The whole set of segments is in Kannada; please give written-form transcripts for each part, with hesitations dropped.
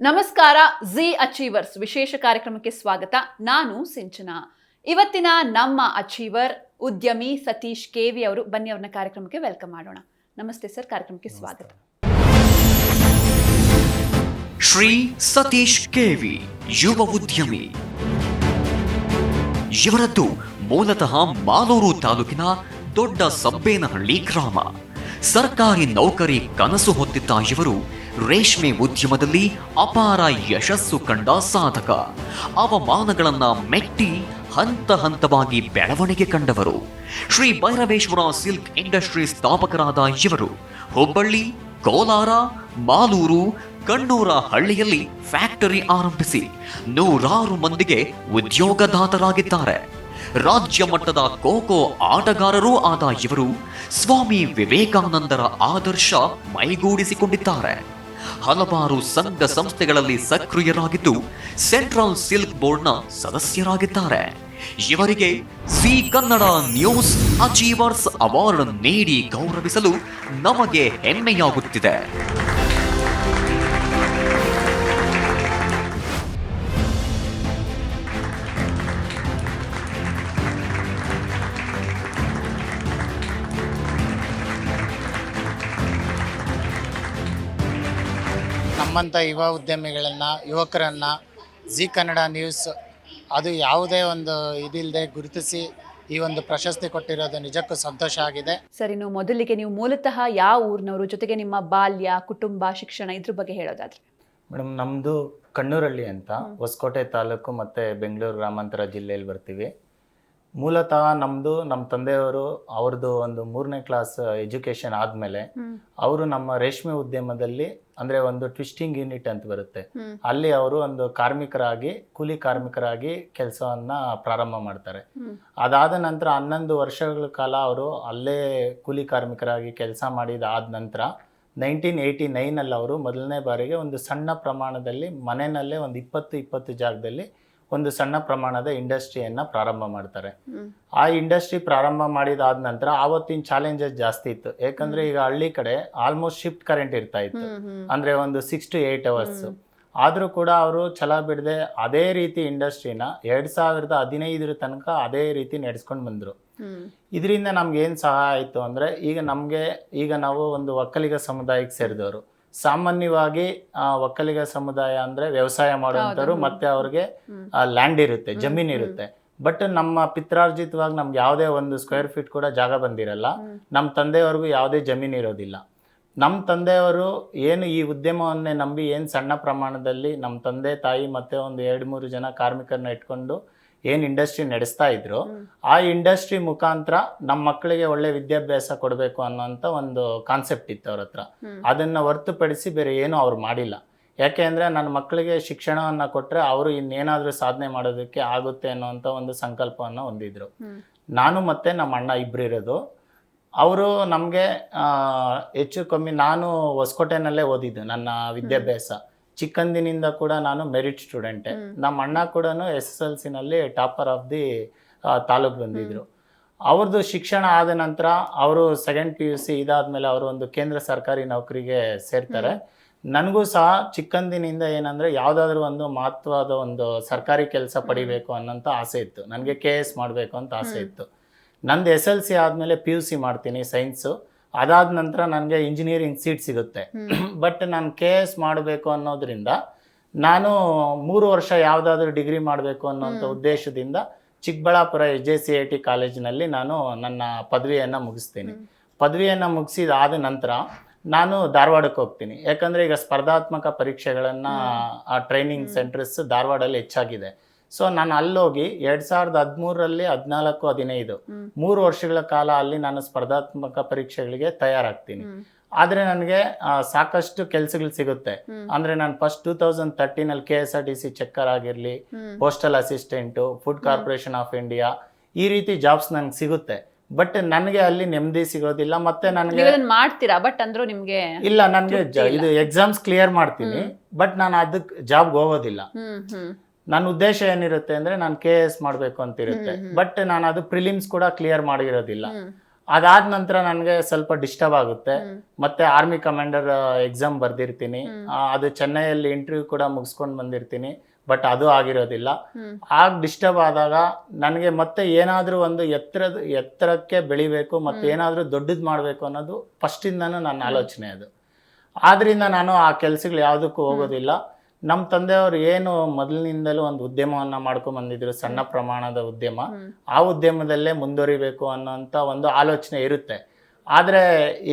ನಮಸ್ಕಾರ. ಜಿ ಅಚೀವರ್ಸ್ ವಿಶೇಷ ಕಾರ್ಯಕ್ರಮಕ್ಕೆ ಸ್ವಾಗತ. ನಾನು ಸಿಂಚನಾ. ಇವತ್ತಿನ ನಮ್ಮ ಅಚೀವರ್ ಉದ್ಯಮಿ ಸತೀಶ್ ಕೆವಿ ಅವರು. ಬನ್ನಿ ಅವ್ರನ್ನ ಕಾರ್ಯಕ್ರಮಕ್ಕೆ ವೆಲ್ಕಮ್ ಮಾಡೋಣ. ನಮಸ್ತೆ ಸರ್, ಕಾರ್ಯಕ್ರಮಕ್ಕೆ ಸ್ವಾಗತ. ಶ್ರೀ ಸತೀಶ್ ಕೆವಿ ಯುವ ಉದ್ಯಮಿ. ಇವರದ್ದು ಮೂಲತಃ ಮಾಲೂರು ತಾಲೂಕಿನ ದೊಡ್ಡ ಸಬ್ಬೇನಹಳ್ಳಿ ಗ್ರಾಮ. ಸರ್ಕಾರಿ ನೌಕರಿ ಕನಸು ಹೊತ್ತಿದ್ದ ಇವರು ರೇಷ್ಮೆ ಉದ್ಯಮದಲ್ಲಿ ಅಪಾರ ಯಶಸ್ಸು ಕಂಡ ಸಾಧಕ. ಅವಮಾನಗಳನ್ನ ಮೆಟ್ಟಿ ಹಂತ ಹಂತವಾಗಿ ಬೆಳವಣಿಗೆ ಕಂಡವರು. ಶ್ರೀ ಭೈರವೇಶ್ವರ ಸಿಲ್ಕ್ ಇಂಡಸ್ಟ್ರಿ ಸ್ಥಾಪಕರಾದ ಇವರು ಹುಬ್ಬಳ್ಳಿ, ಕೋಲಾರ, ಮಾಲೂರು, ಕಣ್ಣೂರ ಹಳ್ಳಿಯಲ್ಲಿ ಫ್ಯಾಕ್ಟರಿ ಆರಂಭಿಸಿ ನೂರಾರು ಮಂದಿಗೆ ಉದ್ಯೋಗದಾತರಾಗಿದ್ದಾರೆ. ರಾಜ್ಯ ಮಟ್ಟದ ಖೋ ಆಟಗಾರರೂ ಆದ ಇವರು ಸ್ವಾಮಿ ವಿವೇಕಾನಂದರ ಆದರ್ಶ ಮೈಗೂಡಿಸಿಕೊಂಡಿದ್ದಾರೆ. ಹಲವಾರು ಸಂಘ ಸಂಸ್ಥೆಗಳಲ್ಲಿ ಸಕ್ರಿಯರಾಗಿದ್ದು ಸೆಂಟ್ರಲ್ ಸಿಲ್ಕ್ ಬೋರ್ಡ್ನ ಸದಸ್ಯರಾಗಿದ್ದಾರೆ. ಇವರಿಗೆ G Kannada news achievers award ನೀಡಿ ಗೌರವಿಸಲು ನಮಗೆ ಹೆಮ್ಮೆಯಾಗುತ್ತಿದೆ. ನಮ್ಮಂಥ ಯುವ ಉದ್ಯಮಿಗಳನ್ನು, ಯುವಕರನ್ನು ಜಿ ಕನ್ನಡ ನ್ಯೂಸ್ ಅದು ಯಾವುದೇ ಒಂದು ಇದಿಲ್ಲದೆ ಗುರುತಿಸಿ ಈ ಒಂದು ಪ್ರಶಸ್ತಿ ಕೊಟ್ಟಿರೋದು ನಿಜಕ್ಕೂ ಸಂತೋಷ ಆಗಿದೆ. ಸರ್, ಇನ್ನು ಮೊದಲಿಗೆ ನೀವು ಮೂಲತಃ ಯಾವ ಊರಿನವರು, ಜೊತೆಗೆ ನಿಮ್ಮ ಬಾಲ್ಯ, ಕುಟುಂಬ, ಶಿಕ್ಷಣ ಇದ್ರ ಬಗ್ಗೆ ಹೇಳೋದಾದ್ರೆ? ಮೇಡಮ್, ನಮ್ಮದು ಕಣ್ಣೂರಳ್ಳಿ ಅಂತ, ಹೊಸಕೋಟೆ ತಾಲೂಕು ಮತ್ತು ಬೆಂಗಳೂರು ಗ್ರಾಮಾಂತರ ಜಿಲ್ಲೆಯಲ್ಲಿ ಬರ್ತೀವಿ. ಮೂಲತಃ ನಮ್ಮ ತಂದೆಯವರು ಅವ್ರದ್ದು ಒಂದು 3ನೇ ಕ್ಲಾಸ್ ಎಜುಕೇಷನ್ ಆದಮೇಲೆ ಅವರು ನಮ್ಮ ರೇಷ್ಮೆ ಉದ್ಯಮದಲ್ಲಿ, ಅಂದರೆ ಒಂದು ಟ್ವಿಸ್ಟಿಂಗ್ ಯೂನಿಟ್ ಅಂತ ಬರುತ್ತೆ, ಅಲ್ಲಿ ಅವರು ಒಂದು ಕೂಲಿ ಕಾರ್ಮಿಕರಾಗಿ ಕೆಲಸವನ್ನು ಪ್ರಾರಂಭ ಮಾಡ್ತಾರೆ. ಅದಾದ ನಂತರ 11 ವರ್ಷಗಳ ಕಾಲ ಅವರು ಅಲ್ಲೇ ಕೂಲಿ ಕಾರ್ಮಿಕರಾಗಿ ಕೆಲಸ ಮಾಡಿದಾದ ನಂತರ 1989 ಅವರು ಮೊದಲನೇ ಬಾರಿಗೆ ಒಂದು ಸಣ್ಣ ಪ್ರಮಾಣದಲ್ಲಿ ಮನೆಯಲ್ಲೇ ಒಂದು 20 ಜಾಗದಲ್ಲಿ ಒಂದು ಸಣ್ಣ ಪ್ರಮಾಣದ ಇಂಡಸ್ಟ್ರಿಯನ್ನು ಪ್ರಾರಂಭ ಮಾಡ್ತಾರೆ. ಆ ಇಂಡಸ್ಟ್ರಿ ಪ್ರಾರಂಭ ಮಾಡಿದಾದ ನಂತರ ಆವತ್ತಿನ ಚಾಲೆಂಜಸ್ ಜಾಸ್ತಿ ಇತ್ತು. ಯಾಕಂದ್ರೆ ಈಗ ಹಳ್ಳಿ ಕಡೆ ಆಲ್ಮೋಸ್ಟ್ ಶಿಫ್ಟ್ ಕರೆಂಟ್ ಇರ್ತಾ ಇತ್ತು, ಅಂದ್ರೆ ಒಂದು 6 to 8 hours. ಆದ್ರೂ ಕೂಡ ಅವರು ಛಲ ಬಿಡದೆ ಅದೇ ರೀತಿ ಇಂಡಸ್ಟ್ರಿನ 2015 ತನಕ ಅದೇ ರೀತಿ ನಡೆಸ್ಕೊಂಡು ಬಂದ್ರು. ಇದರಿಂದ ನಮ್ಗೆ ಏನ್ ಸಹಾಯ ಆಯ್ತು ಅಂದ್ರೆ, ಈಗ ನಾವು ಒಂದು ಒಕ್ಕಲಿಗ ಸಮುದಾಯಕ್ಕೆ ಸೇರಿದವರು. ಸಾಮಾನ್ಯವಾಗಿ ಒಕ್ಕಲಿಗ ಸಮುದಾಯ ಅಂದ್ರೆ ವ್ಯವಸಾಯ ಮಾಡುವಂತವ್ರು, ಮತ್ತೆ ಅವ್ರಿಗೆ ಲ್ಯಾಂಡ್ ಇರುತ್ತೆ, ಜಮೀನ್ ಇರುತ್ತೆ. ಬಟ್ ನಮ್ಮ ಪಿತ್ರಾರ್ಜಿತವಾಗಿ ನಮ್ಗೆ ಯಾವುದೇ ಒಂದು ಸ್ಕ್ವೇರ್ ಫೀಟ್ ಕೂಡ ಜಾಗ ಬಂದಿರಲ್ಲ. ನಮ್ಮ ತಂದೆಯವ್ರಿಗೂ ಯಾವುದೇ ಜಮೀನು ಇರೋದಿಲ್ಲ. ನಮ್ಮ ತಂದೆಯವರು ಏನು ಈ ಉದ್ಯಮವನ್ನೇ ನಂಬಿ ಏನು ಸಣ್ಣ ಪ್ರಮಾಣದಲ್ಲಿ ನಮ್ಮ ತಂದೆ ತಾಯಿ ಮತ್ತೆ ಒಂದು 2-3 ಜನ ಕಾರ್ಮಿಕರನ್ನ ಇಟ್ಕೊಂಡು ಏನು ಇಂಡಸ್ಟ್ರಿ ನಡೆಸ್ತಾ ಇದ್ರು, ಆ ಇಂಡಸ್ಟ್ರಿ ಮುಖಾಂತರ ನಮ್ಮ ಮಕ್ಕಳಿಗೆ ಒಳ್ಳೆ ವಿದ್ಯಾಭ್ಯಾಸ ಕೊಡಬೇಕು ಅನ್ನೋಂಥ ಒಂದು ಕಾನ್ಸೆಪ್ಟ್ ಇತ್ತು ಅವ್ರ ಹತ್ರ. ಅದನ್ನ ಹೊರತುಪಡಿಸಿ ಬೇರೆ ಏನು ಅವ್ರು ಮಾಡಿಲ್ಲ. ಯಾಕೆ ಅಂದರೆ ನನ್ನ ಮಕ್ಕಳಿಗೆ ಶಿಕ್ಷಣವನ್ನು ಕೊಟ್ಟರೆ ಅವರು ಇನ್ನೇನಾದರೂ ಸಾಧನೆ ಮಾಡೋದಕ್ಕೆ ಆಗುತ್ತೆ ಅನ್ನೋಂಥ ಒಂದು ಸಂಕಲ್ಪವನ್ನು ಹೊಂದಿದ್ರು. ನಾನು ಮತ್ತು ನಮ್ಮ ಅಣ್ಣ ಇಬ್ಬರು ಇರೋದು. ಅವರು ನಮಗೆ ಹೆಚ್ಚು ಕಮ್ಮಿ, ನಾನು ಹೊಸಕೋಟೆನಲ್ಲೇ ಓದಿದ್ದು ನನ್ನ ವಿದ್ಯಾಭ್ಯಾಸ. ಚಿಕ್ಕಂದಿನಿಂದ ಕೂಡ ನಾನು ಮೆರಿಟ್ ಸ್ಟೂಡೆಂಟೆ. ನಮ್ಮ ಅಣ್ಣ ಕೂಡ SSLCನಲ್ಲಿ ಟಾಪರ್ ಆಫ್ ದಿ ತಾಲೂಕು ಬಂದಿದ್ರು. ಅವ್ರದ್ದು ಶಿಕ್ಷಣ ಆದ ನಂತರ ಅವರು 2nd PUC ಇದಾದ್ಮೇಲೆ ಅವರು ಒಂದು ಕೇಂದ್ರ ಸರ್ಕಾರಿ ನೌಕರಿಗೆ ಸೇರ್ತಾರೆ. ನನಗೂ ಸಹ ಚಿಕ್ಕಂದಿನಿಂದ ಏನಂದರೆ ಯಾವುದಾದ್ರೂ ಒಂದು ಮಹತ್ವದ ಒಂದು ಸರ್ಕಾರಿ ಕೆಲಸ ಪಡಿಬೇಕು ಅನ್ನೋಂಥ ಆಸೆ ಇತ್ತು. ನನಗೆ KS ಮಾಡಬೇಕು ಅಂತ ಆಸೆ ಇತ್ತು. ನಂದು SLC ಆದಮೇಲೆ PUC ಮಾಡ್ತೀನಿ ಸೈನ್ಸು. ಅದಾದ ನಂತರ ನನಗೆ ಇಂಜಿನಿಯರಿಂಗ್ ಸೀಟ್ ಸಿಗುತ್ತೆ. ಬಟ್ ನಾನು KS ಮಾಡಬೇಕು ಅನ್ನೋದ್ರಿಂದ ನಾನು 3 ವರ್ಷ ಯಾವುದಾದ್ರೂ ಡಿಗ್ರಿ ಮಾಡಬೇಕು ಅನ್ನೋಂಥ ಉದ್ದೇಶದಿಂದ ಚಿಕ್ಕಬಳ್ಳಾಪುರ SJCIT ಕಾಲೇಜಿನಲ್ಲಿ ನಾನು ನನ್ನ ಪದವಿಯನ್ನು ಮುಗಿಸ್ತೀನಿ. ಪದವಿಯನ್ನು ಮುಗಿಸಿದಾದ ನಂತರ ನಾನು ಧಾರವಾಡಕ್ಕೆ ಹೋಗ್ತೀನಿ. ಯಾಕಂದರೆ ಈಗ ಸ್ಪರ್ಧಾತ್ಮಕ ಪರೀಕ್ಷೆಗಳನ್ನು ಟ್ರೈನಿಂಗ್ ಸೆಂಟರ್ಸ್ ಧಾರವಾಡಲ್ಲಿ ಹೆಚ್ಚಾಗಿದೆ. ಸೊ ನಾನು ಅಲ್ಲೋಗಿ 2013ರಲ್ಲಿ 14, 15 3 ವರ್ಷಗಳ ಕಾಲ ಅಲ್ಲಿ ನಾನು ಸ್ಪರ್ಧಾತ್ಮಕ ಪರೀಕ್ಷೆಗಳಿಗೆ ತಯಾರಾಗ್ತೀನಿ. ಆದರೆ ನನಗೆ ಸಾಕಷ್ಟು ಕೆಲಸಗಳು ಸಿಗುತ್ತೆ. ಅಂದರೆ ನಾನು ಫಸ್ಟ್ 2013ನಲ್ಲಿ KSRTC ಚೆಕ್ಕರ್ ಆಗಿರಲಿ, postal assistant, food corporation of India, ಈ ರೀತಿ ಜಾಬ್ಸ್ ನನಗೆ ಸಿಗುತ್ತೆ. ಬಟ್ ನನಗೆ ಅಲ್ಲಿ ನೆಮ್ಮದಿ ಸಿಗೋದಿಲ್ಲ. ಮತ್ತೆ ನನಗೆ ಮಾಡ್ತೀರಾ, ಬಟ್ ಅಂದ್ರೂ ನಿಮ್ಗೆ ಇಲ್ಲ, ನನಗೆ ಇದು ಎಕ್ಸಾಮ್ಸ್ ಕ್ಲಿಯರ್ ಮಾಡ್ತೀನಿ, ಬಟ್ ನಾನು ಅದಕ್ಕೆ ಜಾಬ್ಗೆ ಹೋಗೋದಿಲ್ಲ. ನನ್ನ ಉದ್ದೇಶ ಏನಿರುತ್ತೆ ಅಂದರೆ ನಾನು KS ಮಾಡಬೇಕು ಅಂತಿರುತ್ತೆ. ಬಟ್ ನಾನು ಅದು ಪ್ರಿಲಿಮ್ಸ್ ಕೂಡ ಕ್ಲಿಯರ್ ಮಾಡಿರೋದಿಲ್ಲ. ಅದಾದ ನಂತರ ನನಗೆ ಸ್ವಲ್ಪ ಡಿಸ್ಟರ್ಬ್ ಆಗುತ್ತೆ. ಮತ್ತೆ ಆರ್ಮಿ ಕಮಾಂಡರ್ ಎಕ್ಸಾಮ್ ಬರ್ದಿರ್ತೀನಿ, ಅದು ಚೆನ್ನೈಯಲ್ಲಿ ಇಂಟರ್ವ್ಯೂ ಕೂಡ ಮುಗಿಸ್ಕೊಂಡು ಬಂದಿರ್ತೀನಿ, ಬಟ್ ಅದು ಆಗಿರೋದಿಲ್ಲ. ಆಗ ಡಿಸ್ಟರ್ಬ್ ಆದಾಗ ನನಗೆ ಮತ್ತೆ ಏನಾದರೂ ಒಂದು ಎತ್ತರಕ್ಕೆ ಬೆಳಿಬೇಕು, ಮತ್ತೆ ಏನಾದರೂ ದೊಡ್ಡದು ಮಾಡಬೇಕು ಅನ್ನೋದು ಫಸ್ಟಿಂದನೂ ನನ್ನ ಆಲೋಚನೆ ಅದು. ಆದ್ರಿಂದ ನಾನು ಆ ಕೆಲಸಗಳು ಯಾವುದಕ್ಕೂ ಹೋಗೋದಿಲ್ಲ. ನಮ್ಮ ತಂದೆಯವರು ಏನು ಮೊದಲಿನಿಂದಲೂ ಒಂದು ಉದ್ಯಮವನ್ನು ಮಾಡ್ಕೊಂಡು ಬಂದಿದ್ರು, ಸಣ್ಣ ಪ್ರಮಾಣದ ಉದ್ಯಮ. ಆ ಉದ್ಯಮದಲ್ಲೇ ಮುಂದುವರಿಬೇಕು ಅನ್ನೋಂಥ ಒಂದು ಆಲೋಚನೆ ಇರುತ್ತೆ. ಆದರೆ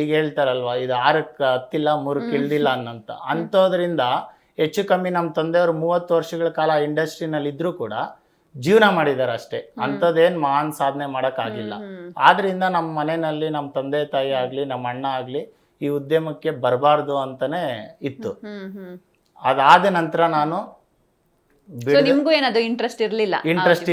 ಈಗ ಹೇಳ್ತಾರಲ್ವ, ಇದು 6ಕ್ಕೆ ಹತ್ತಿಲ್ಲ 3ಕ್ಕೆ ಇಳ್ದಿಲ್ಲ ಅನ್ನೋಂಥ ಅಂಥದ್ರಿಂದ ಹೆಚ್ಚು ಕಮ್ಮಿ ನಮ್ಮ ತಂದೆಯವರು 30 ವರ್ಷಗಳ ಕಾಲ ಇಂಡಸ್ಟ್ರಿನಲ್ಲಿ ಇದ್ರೂ ಕೂಡ ಜೀವನ ಮಾಡಿದ್ದಾರೆ ಅಷ್ಟೇ. ಅಂಥದ್ದೇನು ಮಹಾನ್ ಸಾಧನೆ ಮಾಡೋಕ್ಕಾಗಿಲ್ಲ. ಆದ್ರಿಂದ ನಮ್ಮ ಮನೆಯಲ್ಲಿ ನಮ್ಮ ತಂದೆ ತಾಯಿ ಆಗಲಿ ನಮ್ಮ ಅಣ್ಣ ಆಗಲಿ ಈ ಉದ್ಯಮಕ್ಕೆ ಬರಬಾರ್ದು ಅಂತಾನೆ ಇತ್ತು. ಅದಾದ ನಂತರ ನಾನು ನಿಮ್ಗೂ ಏನದು ಇಂಟ್ರೆಸ್ಟ್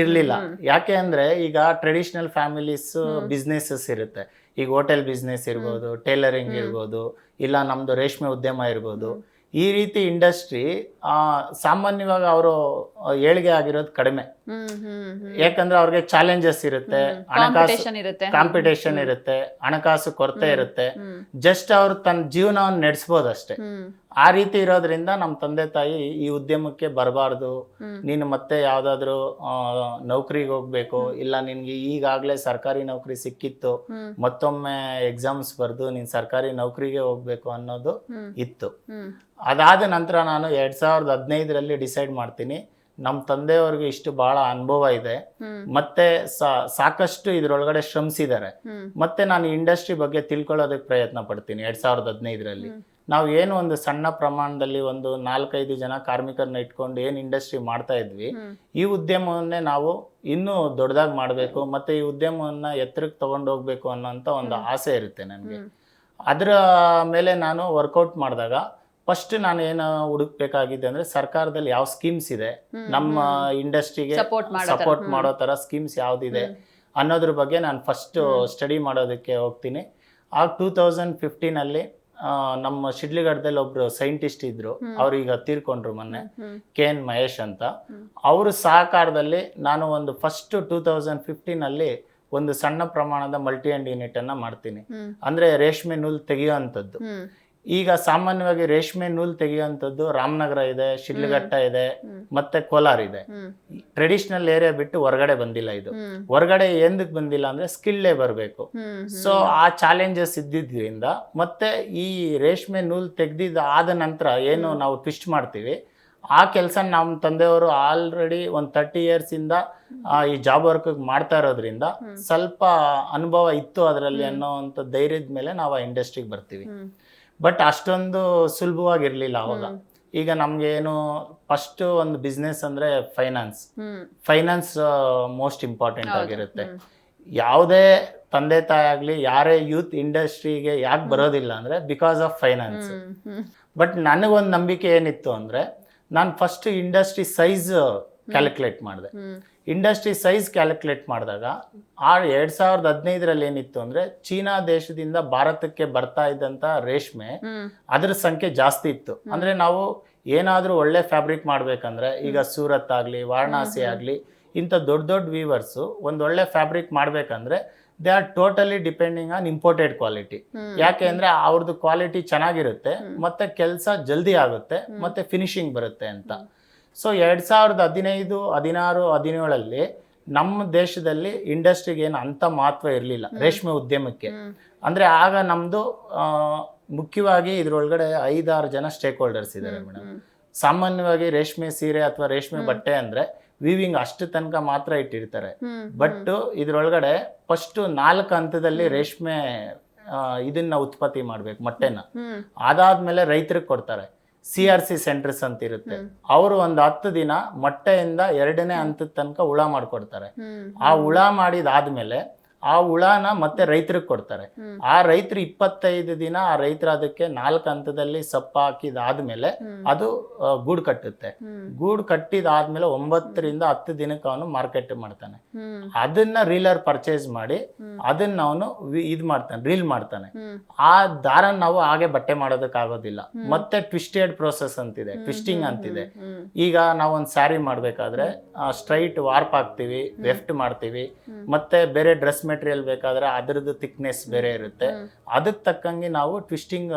ಇರ್ಲಿಲ್ಲ. ಯಾಕೆ ಅಂದ್ರೆ ಈಗ ಟ್ರೆಡಿಷನಲ್ ಫ್ಯಾಮಿಲೀಸ್ ಬಿಸ್ನೆಸಸ್ ಇರುತ್ತೆ. ಈಗ ಹೋಟೆಲ್ ಬಿಸ್ನೆಸ್ ಇರ್ಬೋದು, ಟೈಲರಿಂಗ್ ಇರ್ಬೋದು, ಇಲ್ಲ ನಮ್ದು ರೇಷ್ಮೆ ಉದ್ಯಮ ಇರ್ಬೋದು. ಈ ರೀತಿ ಇಂಡಸ್ಟ್ರಿ ಸಾಮಾನ್ಯವಾಗಿ ಅವರು ಏಳಿಗೆ ಆಗಿರೋದು ಕಡಿಮೆ. ಯಾಕಂದ್ರೆ ಅವ್ರಿಗೆ ಚಾಲೆಂಜಸ್ ಇರುತ್ತೆ, ಕಾಂಪಿಟೇಷನ್ ಇರುತ್ತೆ, ಹಣಕಾಸು ಕೊರತೆ ಇರುತ್ತೆ. ಜಸ್ಟ್ ಅವ್ರು ತನ್ನ ಜೀವನವನ್ನು ನಡೆಸ್ಬೋದು ಅಷ್ಟೇ. ಆ ರೀತಿ ಇರೋದ್ರಿಂದ ನಮ್ಮ ತಂದೆ ತಾಯಿ ಈ ಉದ್ಯಮಕ್ಕೆ ಬರಬಾರ್ದು, ನೀನು ಮತ್ತೆ ಯಾವ್ದಾದ್ರು ನೌಕರಿಗೆ ಹೋಗ್ಬೇಕು, ಇಲ್ಲ ನಿನ್ಗೆ ಈಗಾಗಲೇ ಸರ್ಕಾರಿ ನೌಕರಿ ಸಿಕ್ಕಿತ್ತು, ಮತ್ತೊಮ್ಮೆ ಎಕ್ಸಾಮ್ಸ್ ಬರ್ದು ನೀನ್ ಸರ್ಕಾರಿ ನೌಕರಿಗೆ ಹೋಗ್ಬೇಕು ಅನ್ನೋದು ಇತ್ತು. ಅದಾದ ನಂತರ ನಾನು 2015ರಲ್ಲಿ ಡಿಸೈಡ್ ಮಾಡ್ತೀನಿ, ನಮ್ಮ ತಂದೆಯವ್ರಿಗೆ ಇಷ್ಟು ಬಹಳ ಅನುಭವ ಇದೆ, ಮತ್ತೆ ಸಾಕಷ್ಟು ಇದ್ರೊಳಗಡೆ ಶ್ರಮಿಸಿದ್ದಾರೆ, ಮತ್ತೆ ನಾನು ಇಂಡಸ್ಟ್ರಿ ಬಗ್ಗೆ ತಿಳ್ಕೊಳ್ಳೋದಕ್ಕೆ ಪ್ರಯತ್ನ ಪಡ್ತೀನಿ. 2015ರಲ್ಲಿ ನಾವು ಏನು ಒಂದು ಸಣ್ಣ ಪ್ರಮಾಣದಲ್ಲಿ ಒಂದು 4-5 ಜನ ಕಾರ್ಮಿಕರನ್ನ ಇಟ್ಕೊಂಡು ಏನು ಇಂಡಸ್ಟ್ರಿ ಮಾಡ್ತಾ ಇದ್ವಿ, ಈ ಉದ್ಯಮವನ್ನೇ ನಾವು ಇನ್ನೂ ದೊಡ್ಡದಾಗಿ ಮಾಡಬೇಕು, ಮತ್ತೆ ಈ ಉದ್ಯಮವನ್ನ ಎತ್ತರಕ್ಕೆ ತಗೊಂಡು ಹೋಗ್ಬೇಕು ಅನ್ನೋಂಥ ಒಂದು ಆಸೆ ಇರುತ್ತೆ ನನಗೆ. ಅದರ ಮೇಲೆ ನಾನು ವರ್ಕೌಟ್ ಮಾಡಿದಾಗ ಫಸ್ಟ್ ನಾನು ಏನು ಹುಡುಕ್ಬೇಕಾಗಿದೆ ಅಂದ್ರೆ ಸರ್ಕಾರದಲ್ಲಿ ಯಾವ ಸ್ಕೀಮ್ಸ್ ಇದೆ, ನಮ್ಮ ಇಂಡಸ್ಟ್ರಿಗೆ ಸಪೋರ್ಟ್ ಮಾಡೋ ತರ ಸ್ಕೀಮ್ಸ್ ಯಾವ್ದಿದೆ ಅನ್ನೋದ್ರ ಬಗ್ಗೆ ನಾನು ಫಸ್ಟ್ ಸ್ಟಡಿ ಮಾಡೋದಕ್ಕೆ ಹೋಗ್ತೀನಿ. ಆಗ 2015ಅಲ್ಲಿ ನಮ್ಮ ಶಿಡ್ಲಘಟ್ಟದಲ್ಲಿ ಒಬ್ರು ಸೈಂಟಿಸ್ಟ್ ಇದ್ರು, ಅವ್ರು ಈಗ ತೀರ್ಕೊಂಡ್ರು ಮೊನ್ನೆ, KN ಮಹೇಶ್ ಅಂತ. ಅವ್ರ ಸಹಕಾರದಲ್ಲಿ ನಾನು ಒಂದು ಫಸ್ಟ್ 2015ಅಲ್ಲಿ ಒಂದು ಸಣ್ಣ ಪ್ರಮಾಣದ ಮಲ್ಟಿ ಹ್ಯಾಂಡ್ ಯೂನಿಟ್ ಅನ್ನ ಮಾಡ್ತೀನಿ. ಅಂದ್ರೆ ರೇಷ್ಮೆ ನೂಲ್ ತೆಗೆಯುವಂಥದ್ದು. ಈಗ ಸಾಮಾನ್ಯವಾಗಿ ರೇಷ್ಮೆ ನೂಲ್ ತೆಗೆಯುವಂಥದ್ದು ರಾಮನಗರ ಇದೆ, ಶಿಡ್ಲಘಟ್ಟ ಇದೆ, ಮತ್ತೆ ಕೋಲಾರ ಇದೆ. ಟ್ರೆಡಿಷನಲ್ ಏರಿಯಾ ಬಿಟ್ಟು ಹೊರಗಡೆ ಬಂದಿಲ್ಲ. ಇದು ಹೊರಗಡೆ ಎಂದಕ್ ಬಂದಿಲ್ಲ ಅಂದ್ರೆ ಸ್ಕಿಲ್ ಲೇಬರ್ ಬೇಕು. ಸೊ ಆ ಚಾಲೆಂಜಸ್ ಇದ್ದಿದ್ರಿಂದ, ಮತ್ತೆ ಈ ರೇಷ್ಮೆ ನೂಲ್ ಆದ ನಂತರ ಏನು ನಾವು ಟ್ವಿಸ್ಟ್ ಮಾಡ್ತೀವಿ, ಆ ಕೆಲಸ ನಮ್ಮ ತಂದೆಯವರು ಆಲ್ರೆಡಿ ಒಂದು 30 years ಇಂದ ಈ ಜಾಬ್ ವರ್ಕ್ ಮಾಡ್ತಾ ಇರೋದ್ರಿಂದ ಸ್ವಲ್ಪ ಅನುಭವ ಇತ್ತು ಅದರಲ್ಲಿ ಅನ್ನೋವಂಥ ಧೈರ್ಯದ ಮೇಲೆ ನಾವು ಆ ಇಂಡಸ್ಟ್ರಿಗೆ ಬರ್ತೀವಿ. ಬಟ್ ಅಷ್ಟೊಂದು ಸುಲಭವಾಗಿರ್ಲಿಲ್ಲ ಅವಾಗ. ಈಗ ನಮ್ಗೆ ಏನು ಫಸ್ಟ್ ಒಂದು ಬಿಸ್ನೆಸ್ ಅಂದ್ರೆ ಫೈನಾನ್ಸ್ ಮೋಸ್ಟ್ ಇಂಪಾರ್ಟೆಂಟ್ ಆಗಿರುತ್ತೆ. ಯಾವುದೇ ತಂದೆ ತಾಯಿ ಆಗ್ಲಿ, ಯಾರೇ ಯೂತ್ ಇಂಡಸ್ಟ್ರಿಗೆ ಯಾಕೆ ಬರೋದಿಲ್ಲ ಅಂದ್ರೆ ಬಿಕಾಸ್ ಆಫ್ ಫೈನಾನ್ಸ್. ಬಟ್ ನನಗೊಂದು ನಂಬಿಕೆ ಏನಿತ್ತು ಅಂದ್ರೆ, ನಾನು ಫಸ್ಟ್ ಇಂಡಸ್ಟ್ರಿ ಸೈಜ್ ಕ್ಯಾಲ್ಕುಲೇಟ್ ಮಾಡಿದೆ. ಇಂಡಸ್ಟ್ರಿ ಸೈಜ್ ಕ್ಯಾಲ್ಕುಲೇಟ್ ಮಾಡಿದಾಗ 2015ರಲ್ಲಿ ಏನಿತ್ತು ಅಂದ್ರೆ, ಚೀನಾ ದೇಶದಿಂದ ಭಾರತಕ್ಕೆ ಬರ್ತಾ ಇದ್ದಂತ ರೇಷ್ಮೆ ಅದ್ರ ಸಂಖ್ಯೆ ಜಾಸ್ತಿ ಇತ್ತು. ಅಂದ್ರೆ ನಾವು ಏನಾದ್ರೂ ಒಳ್ಳೆ ಫ್ಯಾಬ್ರಿಕ್ ಮಾಡ್ಬೇಕಂದ್ರೆ, ಈಗ ಸೂರತ್ ಆಗ್ಲಿ, ವಾರಣಾಸಿ ಆಗ್ಲಿ, ಇಂಥ ದೊಡ್ಡ ದೊಡ್ಡ ವೀವರ್ಸ್ ಒಂದ್ ಒಳ್ಳೆ ಫ್ಯಾಬ್ರಿಕ್ ಮಾಡ್ಬೇಕಂದ್ರೆ they are totally depending on imported quality. ಯಾಕೆ ಅಂದ್ರೆ ಅವ್ರದ್ದು ಕ್ವಾಲಿಟಿ ಚೆನ್ನಾಗಿರುತ್ತೆ, ಮತ್ತೆ ಕೆಲಸ ಜಲ್ದಿ ಆಗುತ್ತೆ, ಮತ್ತೆ ಫಿನಿಶಿಂಗ್ ಬರುತ್ತೆ ಅಂತ. ಸೊ 2015, 16, 17ರಲ್ಲಿ ನಮ್ಮ ದೇಶದಲ್ಲಿ ಇಂಡಸ್ಟ್ರಿಗೆ ಏನು ಅಂತ ಮಹತ್ವ ಇರಲಿಲ್ಲ ರೇಷ್ಮೆ ಉದ್ಯಮಕ್ಕೆ. ಅಂದ್ರೆ ಆಗ ನಮ್ದು ಮುಖ್ಯವಾಗಿ ಇದ್ರೊಳಗಡೆ 5-6 ಜನ ಸ್ಟೇಕ್ ಹೋಲ್ಡರ್ಸ್ ಇದ್ದಾರೆ ಮೇಡಮ್. ಸಾಮಾನ್ಯವಾಗಿ ರೇಷ್ಮೆ ಸೀರೆ ಅಥವಾ ರೇಷ್ಮೆ ಬಟ್ಟೆ ಅಂದ್ರೆ ವಿವಿಂಗ್ ಅಷ್ಟು ತನಕ ಮಾತ್ರ ಇಟ್ಟಿರ್ತಾರೆ. ಬಟ್ ಇದ್ರೊಳಗಡೆ ಫಸ್ಟ್ 4 ಹಂತದಲ್ಲಿ ರೇಷ್ಮೆ ಇದನ್ನ ಉತ್ಪತ್ತಿ ಮಾಡ್ಬೇಕು, ಮೊಟ್ಟೆನ. ಅದಾದ್ಮೇಲೆ ರೈತರಿಗೆ ಕೊಡ್ತಾರೆ. CRC ಸೆಂಟರ್ಸ್ ಅಂತ ಇರುತ್ತೆ, ಅವರು ಒಂದು 10 ದಿನ ಮೊಟ್ಟೆಯಿಂದ 2ನೇ ಹಂತದ ತನಕ ಹುಳ ಮಾಡ್ಕೊಡ್ತಾರೆ. ಆ ಹುಳ ಮಾಡಿದಾದ್ಮೇಲೆ ಆ ಹುಳನ ಮತ್ತೆ ರೈತರಿಗೆ ಕೊಡ್ತಾರೆ. ಆ ರೈತರು 25 ದಿನ ಆ ರೈತರ ಅದಕ್ಕೆ 4 ಹಂತದಲ್ಲಿ ಸಪ್ಪ ಹಾಕಿದಾದ್ಮೇಲೆ ಅದು ಗೂಡು ಕಟ್ಟುತ್ತೆ. ಗೂಡು ಕಟ್ಟಿದಾದ್ಮೇಲೆ 9ರಿಂದ 10 ದಿನಕ್ಕೆ ಅವನು ಮಾರ್ಕೆಟ್ ಮಾಡ್ತಾನೆ. ಅದನ್ನ ರೀಲರ್ ಪರ್ಚೇಸ್ ಮಾಡಿ ಅದನ್ನ ಅವನು ರೀಲ್ ಮಾಡ್ತಾನೆ. ಆ ದಾರ ನಾವು ಹಾಗೆ ಬಟ್ಟೆ ಮಾಡೋದಕ್ಕೆ ಆಗೋದಿಲ್ಲ. ಮತ್ತೆ ಟ್ವಿಸ್ಟೆಡ್ ಪ್ರೋಸೆಸ್ ಅಂತಿದೆ, ಟ್ವಿಸ್ಟಿಂಗ್ ಅಂತಿದೆ. ಈಗ ನಾವೊಂದು ಸ್ಯಾರಿ ಮಾಡ್ಬೇಕಾದ್ರೆ ಸ್ಟ್ರೈಟ್ ವಾರ್ಪ್ ಹಾಕ್ತಿವಿ, ವೆಫ್ಟ್ ಮಾಡ್ತೀವಿ, ಮತ್ತೆ ಬೇರೆ ಡ್ರೆಸ್ ಮೆಟೀರಿಯಲ್ ಬೇಕಾದ್ರೆ ಅದ್ರದ್ದು ಥಿಕ್ನೆಸ್ ಬೇರೆ ಇರುತ್ತೆ. ಅದಕ್ಕೆ ತಕ್ಕಂಗೆ ನಾವು ಟ್ವಿಸ್ಟಿಂಗ್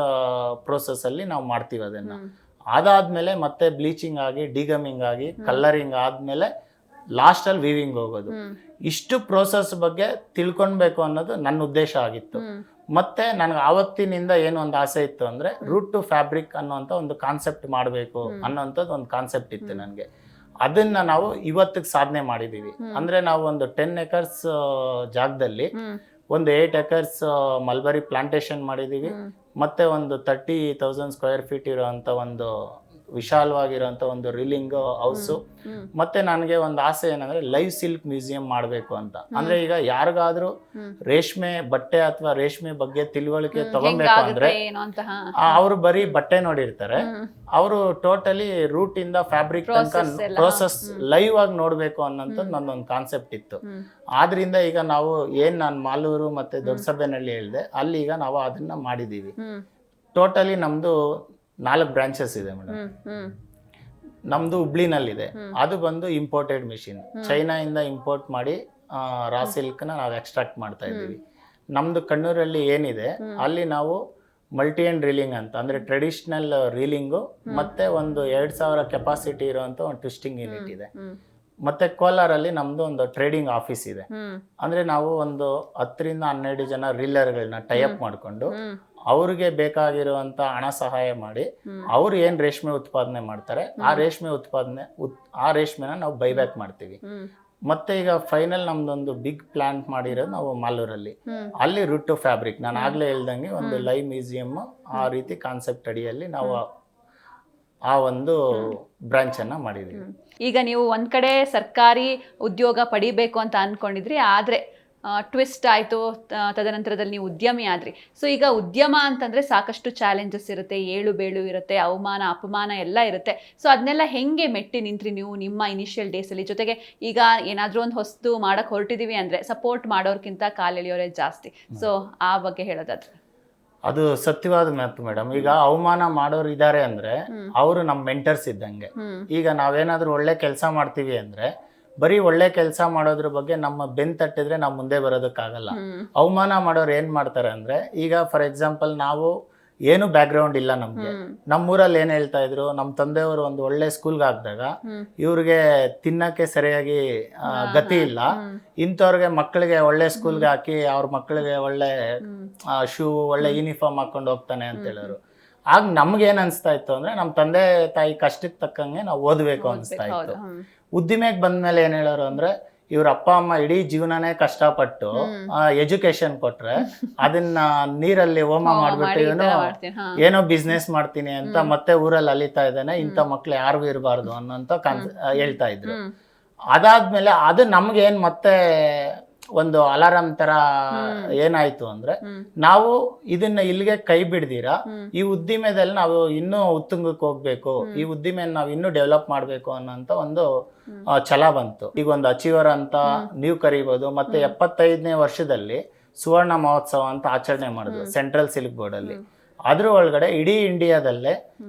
ಪ್ರೋಸೆಸ್ ಅಲ್ಲಿ ನಾವು ಮಾಡ್ತೀವಿ ಅದನ್ನ. ಅದಾದ್ಮೇಲೆ ಮತ್ತೆ ಬ್ಲೀಚಿಂಗ್ ಆಗಿ ಡಿಗಮಿಂಗ್ ಆಗಿ ಕಲರಿಂಗ್ ಆದ್ಮೇಲೆ ಲಾಸ್ಟ್ ಅಲ್ಲಿ ವೀವಿಂಗ್ ಹೋಗೋದು. ಇಷ್ಟು ಪ್ರೋಸೆಸ್ ಬಗ್ಗೆ ತಿಳ್ಕೊಳ್ಬೇಕು ಅನ್ನೋದು ನನ್ನ ಉದ್ದೇಶ ಆಗಿತ್ತು. ಮತ್ತೆ ನನಗೆ ಆವತ್ತಿನಿಂದ ಏನು ಒಂದು ಆಸೆ ಇತ್ತು ಅಂದ್ರೆ ರೂಟ್ ಟು ಫ್ಯಾಬ್ರಿಕ್ ಅನ್ನೋಂಥ ಒಂದು ಕಾನ್ಸೆಪ್ಟ್ ಮಾಡಬೇಕು ಅನ್ನೋಂಥದ್ದು ಒಂದು ಕಾನ್ಸೆಪ್ಟ್ ಇತ್ತು ನನಗೆ. ಅದನ್ನ ನಾವು ಇವತ್ತಿಗೆ ಸಾಧನೆ ಮಾಡಿದೀವಿ. ಅಂದ್ರೆ ನಾವು ಒಂದು 10 ಎಕರ್ಸ್ ಜಾಗದಲ್ಲಿ ಒಂದು 8 ಎಕರ್ಸ್ ಮಲ್ಬರಿ ಪ್ಲಾಂಟೇಶನ್ ಮಾಡಿದೀವಿ. ಮತ್ತೆ ಒಂದು 30,000 ಸ್ಕ್ವೇರ್ ಫೀಟ್ ಇರುವಂತ ಒಂದು ವಿಶಾಲವಾಗಿರುವಂತ ಒಂದು ರೀಲಿಂಗ್ ಹೌಸ್. ಮತ್ತೆ ನನಗೆ ಒಂದು ಆಸೆ ಏನಂದ್ರೆ ಲೈವ್ ಸಿಲ್ಕ್ ಮ್ಯೂಸಿಯಂ ಮಾಡಬೇಕು ಅಂತ. ಅಂದ್ರೆ ಈಗ ಯಾರಿಗಾದ್ರೂ ರೇಷ್ಮೆ ಬಟ್ಟೆ ಅಥವಾ ರೇಷ್ಮೆ ಬಗ್ಗೆ ತಿಳುವಳಿಕೆ ತಗೊಬೇಕು ಅಂದ್ರೆ ಅವರು ಬರೀ ಬಟ್ಟೆ ನೋಡಿರ್ತಾರೆ, ಅವರು ಟೋಟಲಿ ರೂಟ್ ಇಂದ ಫ್ಯಾಬ್ರಿಕ್ ತನಕ ಪ್ರೋಸೆಸ್ ಲೈವ್ ಆಗಿ ನೋಡ್ಬೇಕು ಅನ್ನೋಂಥದ್ದು ನನ್ನೊಂದು ಕಾನ್ಸೆಪ್ಟ್ ಇತ್ತು. ಆದ್ರಿಂದ ಈಗ ನಾವು ನಾನು ಮಾಲೂರು ಮತ್ತೆ ದೊಡ್ಡಸಭೆನಹಳ್ಳಿ ಹೇಳಿದೆ, ಅಲ್ಲಿ ಈಗ ನಾವು ಅದನ್ನ ಮಾಡಿದೀವಿ. ಟೋಟಲಿ ನಮ್ದು 4 ಬ್ರಾಂಚಸ್ ಇದೆ ಮೇಡಮ್. ನಮ್ದು ಹುಬ್ಳಿನಲ್ಲಿದೆ, ಅದು ಬಂದು ಇಂಪೋರ್ಟೆಡ್ ಮಿಷಿನ್, ಚೈನಾಯಿಂದ ಇಂಪೋರ್ಟ್ ಮಾಡಿ ರಾ ಸಿಲ್ಕ್ನ ನಾವು ಎಕ್ಸ್ಟ್ರಾಕ್ಟ್ ಮಾಡ್ತಾ ಇದ್ದೀವಿ. ನಮ್ದು ಕಣ್ಣೂರಲ್ಲಿ ಏನಿದೆ ಅಲ್ಲಿ ನಾವು ಮಲ್ಟಿ ಅಂಡ್ ರೀಲಿಂಗ್ ಅಂತ, ಅಂದ್ರೆ ಟ್ರೆಡಿಷನಲ್ ರೀಲಿಂಗು ಮತ್ತೆ ಒಂದು 2000 ಕೆಪಾಸಿಟಿ ಇರುವಂತ ಒಂದು ಟ್ವಿಸ್ಟಿಂಗ್ ಯೂನಿಟ್ ಇದೆ. ಮತ್ತೆ ಕೋಲಾರಲ್ಲಿ ನಮ್ದು ಒಂದು ಟ್ರೇಡಿಂಗ್ ಆಫೀಸ್ ಇದೆ. ಅಂದ್ರೆ ನಾವು ಒಂದು 10 ರಿಂದ 12 ಜನ ರೀಲರ್ಗಳನ್ನ ಟೈಅಪ್ ಮಾಡ್ಕೊಂಡು ಅವ್ರಿಗೆ ಬೇಕಾಗಿರುವಂತ ಹಣ ಸಹಾಯ ಮಾಡಿ ಅವ್ರು ಏನ್ ರೇಷ್ಮೆ ಉತ್ಪಾದನೆ ಮಾಡ್ತಾರೆ ಆ ರೇಷ್ಮೆನ ನಾವು ಬೈಬ್ಯಾಕ್ ಮಾಡ್ತೀವಿ. ಮತ್ತೆ ಈಗ ಫೈನಲ್ ನಮ್ದೊಂದು ಬಿಗ್ ಪ್ಲಾಂಟ್ ಮಾಡಿರೋದು ನಾವು ಮಾಲೂರಲ್ಲಿ, ಅಲ್ಲಿ ರೂಟ್ ಟು ಫ್ಯಾಬ್ರಿಕ್ ನಾನು ಆಗ್ಲೇ ಹೇಳ್ದಂಗೆ ಒಂದು ಲೈವ್ ಮ್ಯೂಸಿಯಂ ಆ ರೀತಿ ಕಾನ್ಸೆಪ್ಟ್ ಅಡಿಯಲ್ಲಿ ನಾವು ಆ ಒಂದು ಬ್ರಾಂಚ್ ಅನ್ನ ಮಾಡಿದೀವಿ. ಈಗ ನೀವು ಒಂದ್ ಕಡೆ ಸರ್ಕಾರಿ ಉದ್ಯೋಗ ಪಡಿಬೇಕು ಅಂತ ಅನ್ಕೊಂಡಿದ್ರಿ, ಆದ್ರೆ ಟ್ವಿಸ್ಟ್ ಆಯಿತು, ತದನಂತರದಲ್ಲಿ ನೀವು ಉದ್ಯಮಿ ಆದ್ರಿ. ಸೊ ಈಗ ಉದ್ಯಮ ಅಂತಂದರೆ ಸಾಕಷ್ಟು ಚಾಲೆಂಜಸ್ ಇರುತ್ತೆ, ಏಳು ಬೇಳು ಇರುತ್ತೆ, ಅವಮಾನ ಅಪಮಾನ ಎಲ್ಲ ಇರುತ್ತೆ. ಸೊ ಅದನ್ನೆಲ್ಲ ಹೆಂಗೆ ಮೆಟ್ಟಿ ನಿಂತ್ರಿ ನೀವು ನಿಮ್ಮ ಇನಿಷಿಯಲ್ ಡೇಸಲ್ಲಿ? ಜೊತೆಗೆ ಈಗ ಏನಾದರೂ ಒಂದು ಹೊಸ್ತು ಮಾಡೋಕ್ಕೆ ಹೊರಟಿದ್ದೀವಿ ಅಂದರೆ ಸಪೋರ್ಟ್ ಮಾಡೋರ್ಕಿಂತ ಕಾಲೆಳೆಯೋರೇ ಜಾಸ್ತಿ. ಸೊ ಆ ಬಗ್ಗೆ ಹೇಳೋದಾದ್ರೆ ಅದು ಸತ್ಯವಾದ ಮಾತು ಮೇಡಮ್. ಈಗ ಅವಮಾನ ಮಾಡೋರು ಇದ್ದಾರೆ ಅಂದ್ರೆ ಅವರು ನಮ್ಮ ಮೆಂಟರ್ಸ್ ಇದ್ದಂಗೆ. ಈಗ ನಾವೇನಾದ್ರೂ ಒಳ್ಳೆ ಕೆಲಸ ಮಾಡ್ತೀವಿ ಅಂದ್ರೆ ಬರೀ ಒಳ್ಳೆ ಕೆಲಸ ಮಾಡೋದ್ರ ಬಗ್ಗೆ ನಮ್ಮ ಬೆನ್ ತಟ್ಟಿದ್ರೆ ನಾವು ಮುಂದೆ ಬರೋದಕ್ಕಾಗಲ್ಲ. ಅವಮಾನ ಮಾಡೋರು ಏನ್ ಮಾಡ್ತಾರೆ ಅಂದ್ರೆ, ಈಗ ಫಾರ್ ಎಕ್ಸಾಂಪಲ್ ನಾವು ಏನು ಬ್ಯಾಕ್ ಗ್ರೌಂಡ್ ಇಲ್ಲ ನಮ್ಗೆ, ನಮ್ಮೂರಲ್ಲಿ ಏನ್ ಹೇಳ್ತಾ ಇದ್ರು, ನಮ್ಮ ತಂದೆಯವರು ಒಂದು ಒಳ್ಳೆ ಸ್ಕೂಲ್ಗೆ ಹಾಕಿದಾಗ ಇವ್ರಿಗೆ ತಿನ್ನಕ್ಕೆ ಸರಿಯಾಗಿ ಗತಿ ಇಲ್ಲ, ಇಂಥವ್ರಿಗೆ ಮಕ್ಕಳಿಗೆ ಒಳ್ಳೆ ಸ್ಕೂಲ್ಗೆ ಹಾಕಿ ಅವ್ರ ಮಕ್ಕಳಿಗೆ ಒಳ್ಳೆ ಶೂ ಒಳ್ಳೆ ಯೂನಿಫಾರ್ಮ್ ಹಾಕೊಂಡು ಹೋಗ್ತಾನೆ ಅಂತ ಹೇಳೋರು. ಆಗ ನಮ್ಗೆ ಏನ್ ಅನ್ಸ್ತಾ ಇತ್ತು ಅಂದ್ರೆ, ನಮ್ಮ ತಂದೆ ತಾಯಿ ಕಷ್ಟಕ್ಕೆ ತಕ್ಕಂಗೆ ನಾವು ಓದ್ಬೇಕು ಅನ್ಸ್ತಾ ಇತ್ತು. ಉದ್ದಿಮೆಗೆ ಬಂದ್ಮೇಲೆ ಏನ್ ಹೇಳೋರು ಅಂದ್ರೆ, ಇವ್ರ ಅಪ್ಪ ಅಮ್ಮ ಇಡೀ ಜೀವನನೇ ಕಷ್ಟಪಟ್ಟು ಎಜುಕೇಶನ್ ಕೊಟ್ರೆ ಅದನ್ನ ನೀರಲ್ಲಿ ಹೋಮ ಮಾಡ್ಬಿಟ್ಟು ಏನೋ ಬಿಸ್ನೆಸ್ ಮಾಡ್ತೀನಿ ಅಂತ ಮತ್ತೆ ಊರಲ್ಲಿ ಅಲಿತಾ ಇದ್ದಾನೆ, ಇಂಥ ಮಕ್ಳು ಯಾರಿಗೂ ಇರಬಾರ್ದು ಅನ್ನೋಂತ ಹೇಳ್ತಾ ಇದ್ರು. ಅದಾದ್ಮೇಲೆ ಅದು ನಮ್ಗೆ ಏನ್ ಮತ್ತೆ ಒಂದು ಅಲಾರಾಮ್ ತರ ಏನಾಯ್ತು ಅಂದ್ರೆ, ನಾವು ಇದನ್ನ ಇಲ್ಲಿಗೆ ಕೈ ಬಿಡ್ದಿರಾ ಈ ಉದ್ದಿಮೆದಲ್ಲಿ ನಾವು ಇನ್ನೂ ಉತ್ತುಂಗಕ್ಕೆ ಹೋಗ್ಬೇಕು, ಈ ಉದ್ದಿಮೆಯನ್ನು ನಾವು ಇನ್ನೂ ಡೆವಲಪ್ ಮಾಡ್ಬೇಕು ಅನ್ನೋಂತ ಒಂದು ಛಲ ಬಂತು. ಈಗ ಒಂದು ಅಚೀವರ್ ಅಂತ ನೀವು ಕರಿಬಹುದು. ಮತ್ತೆ 75ನೇ ವರ್ಷದಲ್ಲಿ ಸುವರ್ಣ ಮಹೋತ್ಸವ ಅಂತ ಆಚರಣೆ ಮಾಡಿದ್ರು ಸೆಂಟ್ರಲ್ ಸಿಲ್ಕ್ ಬೋರ್ಡ್ ಅಲ್ಲಿ. ಅದ್ರ ಒಳಗಡೆ ಇಡೀ ಇಂಡಿಯಾದಲ್ಲೇ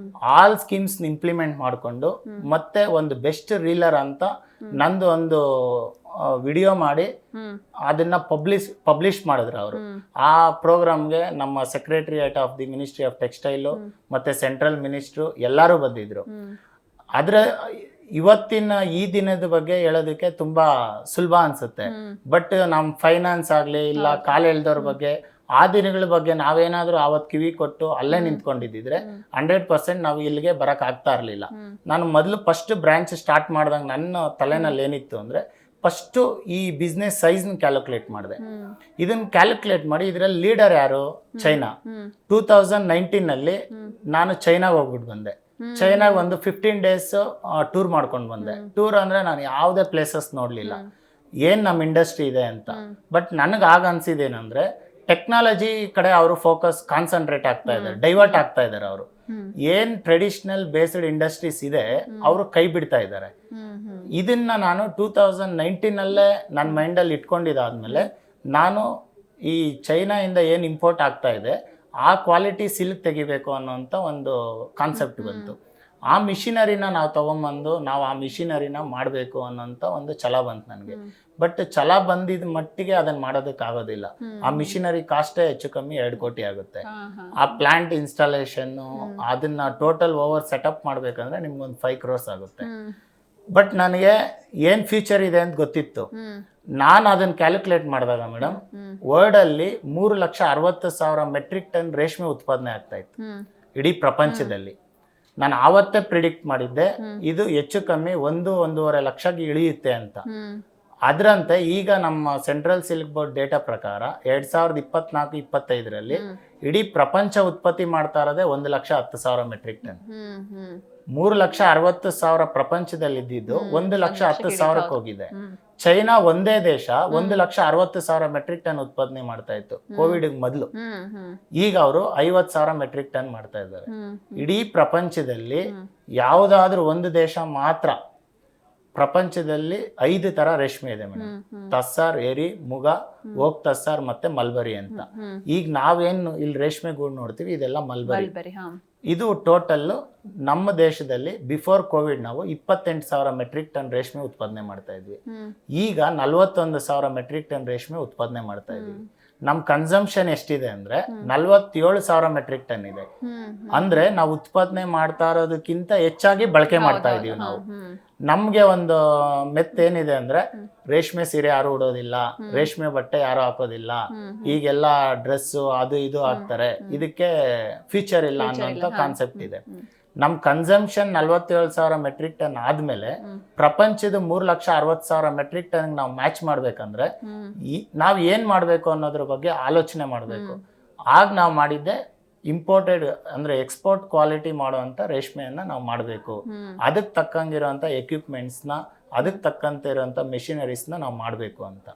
ಆಲ್ ಸ್ಕೀಮ್ಸ್ ಇಂಪ್ಲಿಮೆಂಟ್ ಮಾಡಿಕೊಂಡು ಮತ್ತೆ ಒಂದು ಬೆಸ್ಟ್ ರೀಲರ್ ಅಂತ ನಂದು ಒಂದು ವಿಡಿಯೋ ಮಾಡಿ ಅದನ್ನ ಪಬ್ಲಿಷ್ ಮಾಡಿದ್ರು ಅವರು. ಆ ಪ್ರೋಗ್ರಾಮ್ಗೆ ನಮ್ಮ secretariat of the ministry of textile ಮತ್ತೆ ಸೆಂಟ್ರಲ್ ಮಿನಿಸ್ಟ್ರು ಎಲ್ಲರೂ ಬಂದಿದ್ರು. ಅದ್ರ ಇವತ್ತಿನ ಈ ದಿನದ ಬಗ್ಗೆ ಹೇಳೋದಕ್ಕೆ ತುಂಬಾ ಸುಲಭ ಅನ್ಸುತ್ತೆ, ಬಟ್ ನಮ್ ಫೈನಾನ್ಸ್ ಆಗ್ಲಿ ಇಲ್ಲ ಕಾಲ ಎಳ್ದವ್ರ ಬಗ್ಗೆ ಆ ದಿನಗಳ ಬಗ್ಗೆ ನಾವೇನಾದ್ರೂ ಅವತ್ ಕಿವಿ ಕೊಟ್ಟು ಅಲ್ಲೇ ನಿಂತ್ಕೊಂಡಿದ್ದಿದ್ರೆ 100% ನಾವು ಇಲ್ಲಿಗೆ ಬರಕ್ ಆಗ್ತಾ ಇರ್ಲಿಲ್ಲ. ನಾನು ಮೊದಲು ಫಸ್ಟ್ ಬ್ರಾಂಚ್ ಸ್ಟಾರ್ಟ್ ಮಾಡ್ದಂಗ ನನ್ನ ತಲೆನಲ್ಲಿ ಏನಿತ್ತು ಅಂದ್ರೆ, ಫಸ್ಟ್ ಈ ಬಿಸ್ನೆಸ್ ಸೈಜ್ ಕ್ಯಾಲ್ಕುಲೇಟ್ ಮಾಡಿದೆ. ಇದನ್ನ ಕ್ಯಾಲ್ಕುಲೇಟ್ ಮಾಡಿ ಇದರಲ್ಲಿ ಲೀಡರ್ ಯಾರು? ಚೈನಾ. 2019 ನಾನು ಚೈನಾಗ ಹೋಗ್ಬಿಟ್ಟು ಬಂದೆ. ಚೈನಾಗ ಒಂದು 15 days ಟೂರ್ ಮಾಡ್ಕೊಂಡು ಬಂದೆ. ಟೂರ್ ಅಂದ್ರೆ ನಾನು ಯಾವುದೇ ಪ್ಲೇಸಸ್ ನೋಡ್ಲಿಲ್ಲ, ಏನ್ ನಮ್ಮ ಇಂಡಸ್ಟ್ರಿ ಇದೆ ಅಂತ. ಬಟ್ ನನಗೆ ಆಗ ಅನ್ಸಿದೇನಂದ್ರೆ, ಟೆಕ್ನಾಲಜಿ ಕಡೆ ಅವರು ಫೋಕಸ್ ಕಾನ್ಸಂಟ್ರೇಟ್ ಆಗ್ತಾ ಇದ್ದಾರೆ, ಡೈವರ್ಟ್ ಆಗ್ತಾ ಇದ್ದಾರೆ. ಅವರು ಏನ್ ಟ್ರೆಡಿಷನಲ್ ಬೇಸ್ಡ್ ಇಂಡಸ್ಟ್ರೀಸ್ ಇದೆ ಅವರು ಕೈ ಬಿಡ್ತಾ ಇದ್ದಾರೆ. ಇದನ್ನ ನಾನು 2019 ನನ್ನ ಮೈಂಡಲ್ಲಿ ಇಟ್ಕೊಂಡಿದ್ದಾದ್ಮೇಲೆ ನಾನು ಈ ಚೈನಾಯಿಂದ ಏನು ಇಂಪೋರ್ಟ್ ಆಗ್ತಾ ಇದೆ ಆ ಕ್ವಾಲಿಟಿ ಸಿಲ್ಕ್ ತೆಗಿಬೇಕು ಅನ್ನೋಂಥ ಒಂದು ಕಾನ್ಸೆಪ್ಟ್ ಬಂತು. ಆ ಮಿಷಿನರಿನ ನಾವು ತಗೊಂಬಂದು ನಾವು ಆ ಮಿಷಿನರಿನ ಮಾಡಬೇಕು ಅನ್ನೋಂಥ ಒಂದು ಛಲ ಬಂತು ನನಗೆ. ಬಟ್ ಛಲ ಬಂದಿದ ಮಟ್ಟಿಗೆ ಅದನ್ನ ಮಾಡೋದಕ್ಕೆ ಆಗೋದಿಲ್ಲ. ಆ ಮಿಷಿನರಿ ಕಾಸ್ಟೇ ಹೆಚ್ಚು ಕಮ್ಮಿ 2 ಕೋಟಿ ಆಗುತ್ತೆ. ಆ ಪ್ಲಾಂಟ್ ಇನ್ಸ್ಟಾಲೇಷನ್ ಅದನ್ನ ಟೋಟಲ್ ಓವರ್ ಸೆಟಪ್ ಮಾಡ್ಬೇಕಂದ್ರೆ ನಿಮ್ಗೊಂದು 5 crores ಆಗುತ್ತೆ. ಬಟ್ ನನಗೆ ಏನ್ ಫ್ಯೂಚರ್ ಇದೆ ಅಂತ ಗೊತ್ತಿತ್ತು. ನಾನು ಅದನ್ನ ಕ್ಯಾಲ್ಕುಲೇಟ್ ಮಾಡಿದಾಗ ಮೇಡಮ್, ವರ್ಲ್ಡ್ ಅಲ್ಲಿ 3,60,000 ಮೆಟ್ರಿಕ್ ಟನ್ ರೇಷ್ಮೆ ಉತ್ಪಾದನೆ ಆಗ್ತಾ ಇತ್ತು ಇಡೀ ಪ್ರಪಂಚದಲ್ಲಿ. ನಾನು ಆವತ್ತೇ ಪ್ರಿಡಿಕ್ಟ್ ಮಾಡಿದ್ದೆ ಇದು ಹೆಚ್ಚು ಕಮ್ಮಿ 1-1.5 ಲಕ್ಷಕ್ಕೆ ಇಳಿಯುತ್ತೆ ಅಂತ. ಅದರಂತೆ ಈಗ ನಮ್ಮ ಸೆಂಟ್ರಲ್ ಸಿಲ್ಕ್ ಬೋರ್ಡ್ ಡೇಟಾ ಪ್ರಕಾರ 2024-25ರಲ್ಲಿ ಇಡೀ ಪ್ರಪಂಚ ಉತ್ಪತ್ತಿ ಮಾಡ್ತಾ ಇರೋದೇ 1,10,000 ಮೆಟ್ರಿಕ್ ಟನ್. 3,60,000 ಪ್ರಪಂಚದಲ್ಲಿ ಇದ್ದಿದ್ದು 1,10,000ಕ್ಕೆ ಹೋಗಿದೆ. ಚೈನಾ ಒಂದೇ ದೇಶ 1,60,000 ಮೆಟ್ರಿಕ್ ಟನ್ ಉತ್ಪಾದನೆ ಮಾಡ್ತಾ ಇತ್ತು ಕೋವಿಡ್ ಮೊದಲು. ಈಗ ಅವರು 50,000 ಮೆಟ್ರಿಕ್ ಟನ್ ಮಾಡ್ತಾ ಇದ್ದಾರೆ. ಇಡೀ ಪ್ರಪಂಚದಲ್ಲಿ ಯಾವುದಾದ್ರೂ ಒಂದು ದೇಶ ಮಾತ್ರ ಪ್ರಪಂಚದಲ್ಲಿ 5 ತರ ರೇಷ್ಮೆ ಇದೆ ಮೇಡಮ್. ತಸ್ಸಾರ್, ಏರಿ, ಮುಗ, ಓಕ್ ತಸ್ಸಾರ್ ಮತ್ತೆ ಮಲ್ಬರಿ ಅಂತ. ಈಗ ನಾವೇನು ಇಲ್ಲಿ ರೇಷ್ಮೆ ಗೂಡು ನೋಡ್ತೀವಿ ಇದೆಲ್ಲ ಮಲ್ಬರಿ. ಇದು ಟೋಟಲ್ ನಮ್ಮ ದೇಶದಲ್ಲಿ ಬಿಫೋರ್ ಕೋವಿಡ್ ನಾವು 28,000 ಮೆಟ್ರಿಕ್ ಟನ್ ರೇಷ್ಮೆ ಉತ್ಪಾದನೆ ಮಾಡ್ತಾ ಇದ್ವಿ. ಈಗ 41,000 ಮೆಟ್ರಿಕ್ ಟನ್ ರೇಷ್ಮೆ ಉತ್ಪಾದನೆ ಮಾಡ್ತಾ ಇದ್ವಿ. ನಮ್ ಕನ್ಸಂಪ್ಷನ್ ಎಷ್ಟಿದೆ ಅಂದ್ರೆ 47,000 ಮೆಟ್ರಿಕ್ ಟನ್ ಇದೆ. ಅಂದ್ರೆ ನಾವು ಉತ್ಪಾದನೆ ಮಾಡ್ತಾ ಇರೋದಕ್ಕಿಂತ ಹೆಚ್ಚಾಗಿ ಬಳಕೆ ಮಾಡ್ತಾ ಇದೀವಿ ನಾವು. ನಮ್ಗೆ ಒಂದು ಏನಿದೆ ಅಂದ್ರೆ ರೇಷ್ಮೆ ಸೀರೆ ಯಾರು ಉಡೋದಿಲ್ಲ, ರೇಷ್ಮೆ ಬಟ್ಟೆ ಯಾರು ಹಾಕೋದಿಲ್ಲ, ಈಗೆಲ್ಲ ಡ್ರೆಸ್ ಅದು ಇದು ಹಾಕ್ತಾರೆ, ಇದಕ್ಕೆ ಫ್ಯೂಚರ್ ಇಲ್ಲ ಅನ್ನೋಂಥ ಕಾನ್ಸೆಪ್ಟ್ ಇದೆ. ನಮ್ ಕನ್ಸಂಪ್ಷನ್ 47,000 ಮೆಟ್ರಿಕ್ ಟನ್ ಆದ್ಮೇಲೆ ಪ್ರಪಂಚದ 3,60,000 ಮೆಟ್ರಿಕ್ ಟನ್ ನಾವು ಮ್ಯಾಚ್ ಮಾಡ್ಬೇಕಂದ್ರೆ ನಾವ್ ಏನ್ ಮಾಡ್ಬೇಕು ಅನ್ನೋದ್ರ ಬಗ್ಗೆ ಆಲೋಚನೆ ಮಾಡ್ಬೇಕು. ಆಗ ನಾವು ಮಾಡಿದ್ದೆ ಇಂಪೋರ್ಟೆಡ್ ಅಂದ್ರೆ ಎಕ್ಸ್ಪೋರ್ಟ್ ಕ್ವಾಲಿಟಿ ಮಾಡುವಂತ ರೇಷ್ಮೆಯನ್ನ ನಾವು ಮಾಡಬೇಕು. ಅದಕ್ಕೆ ತಕ್ಕಂಗಿರುವಂತ ಎಕ್ವಿಪ್ಮೆಂಟ್ಸ್ ನ, ಅದಕ್ಕೆ ತಕ್ಕಂತೆ ಇರುವಂತ ಮೆಷಿನರೀಸ್ ನ ನಾವು ಮಾಡಬೇಕು ಅಂತ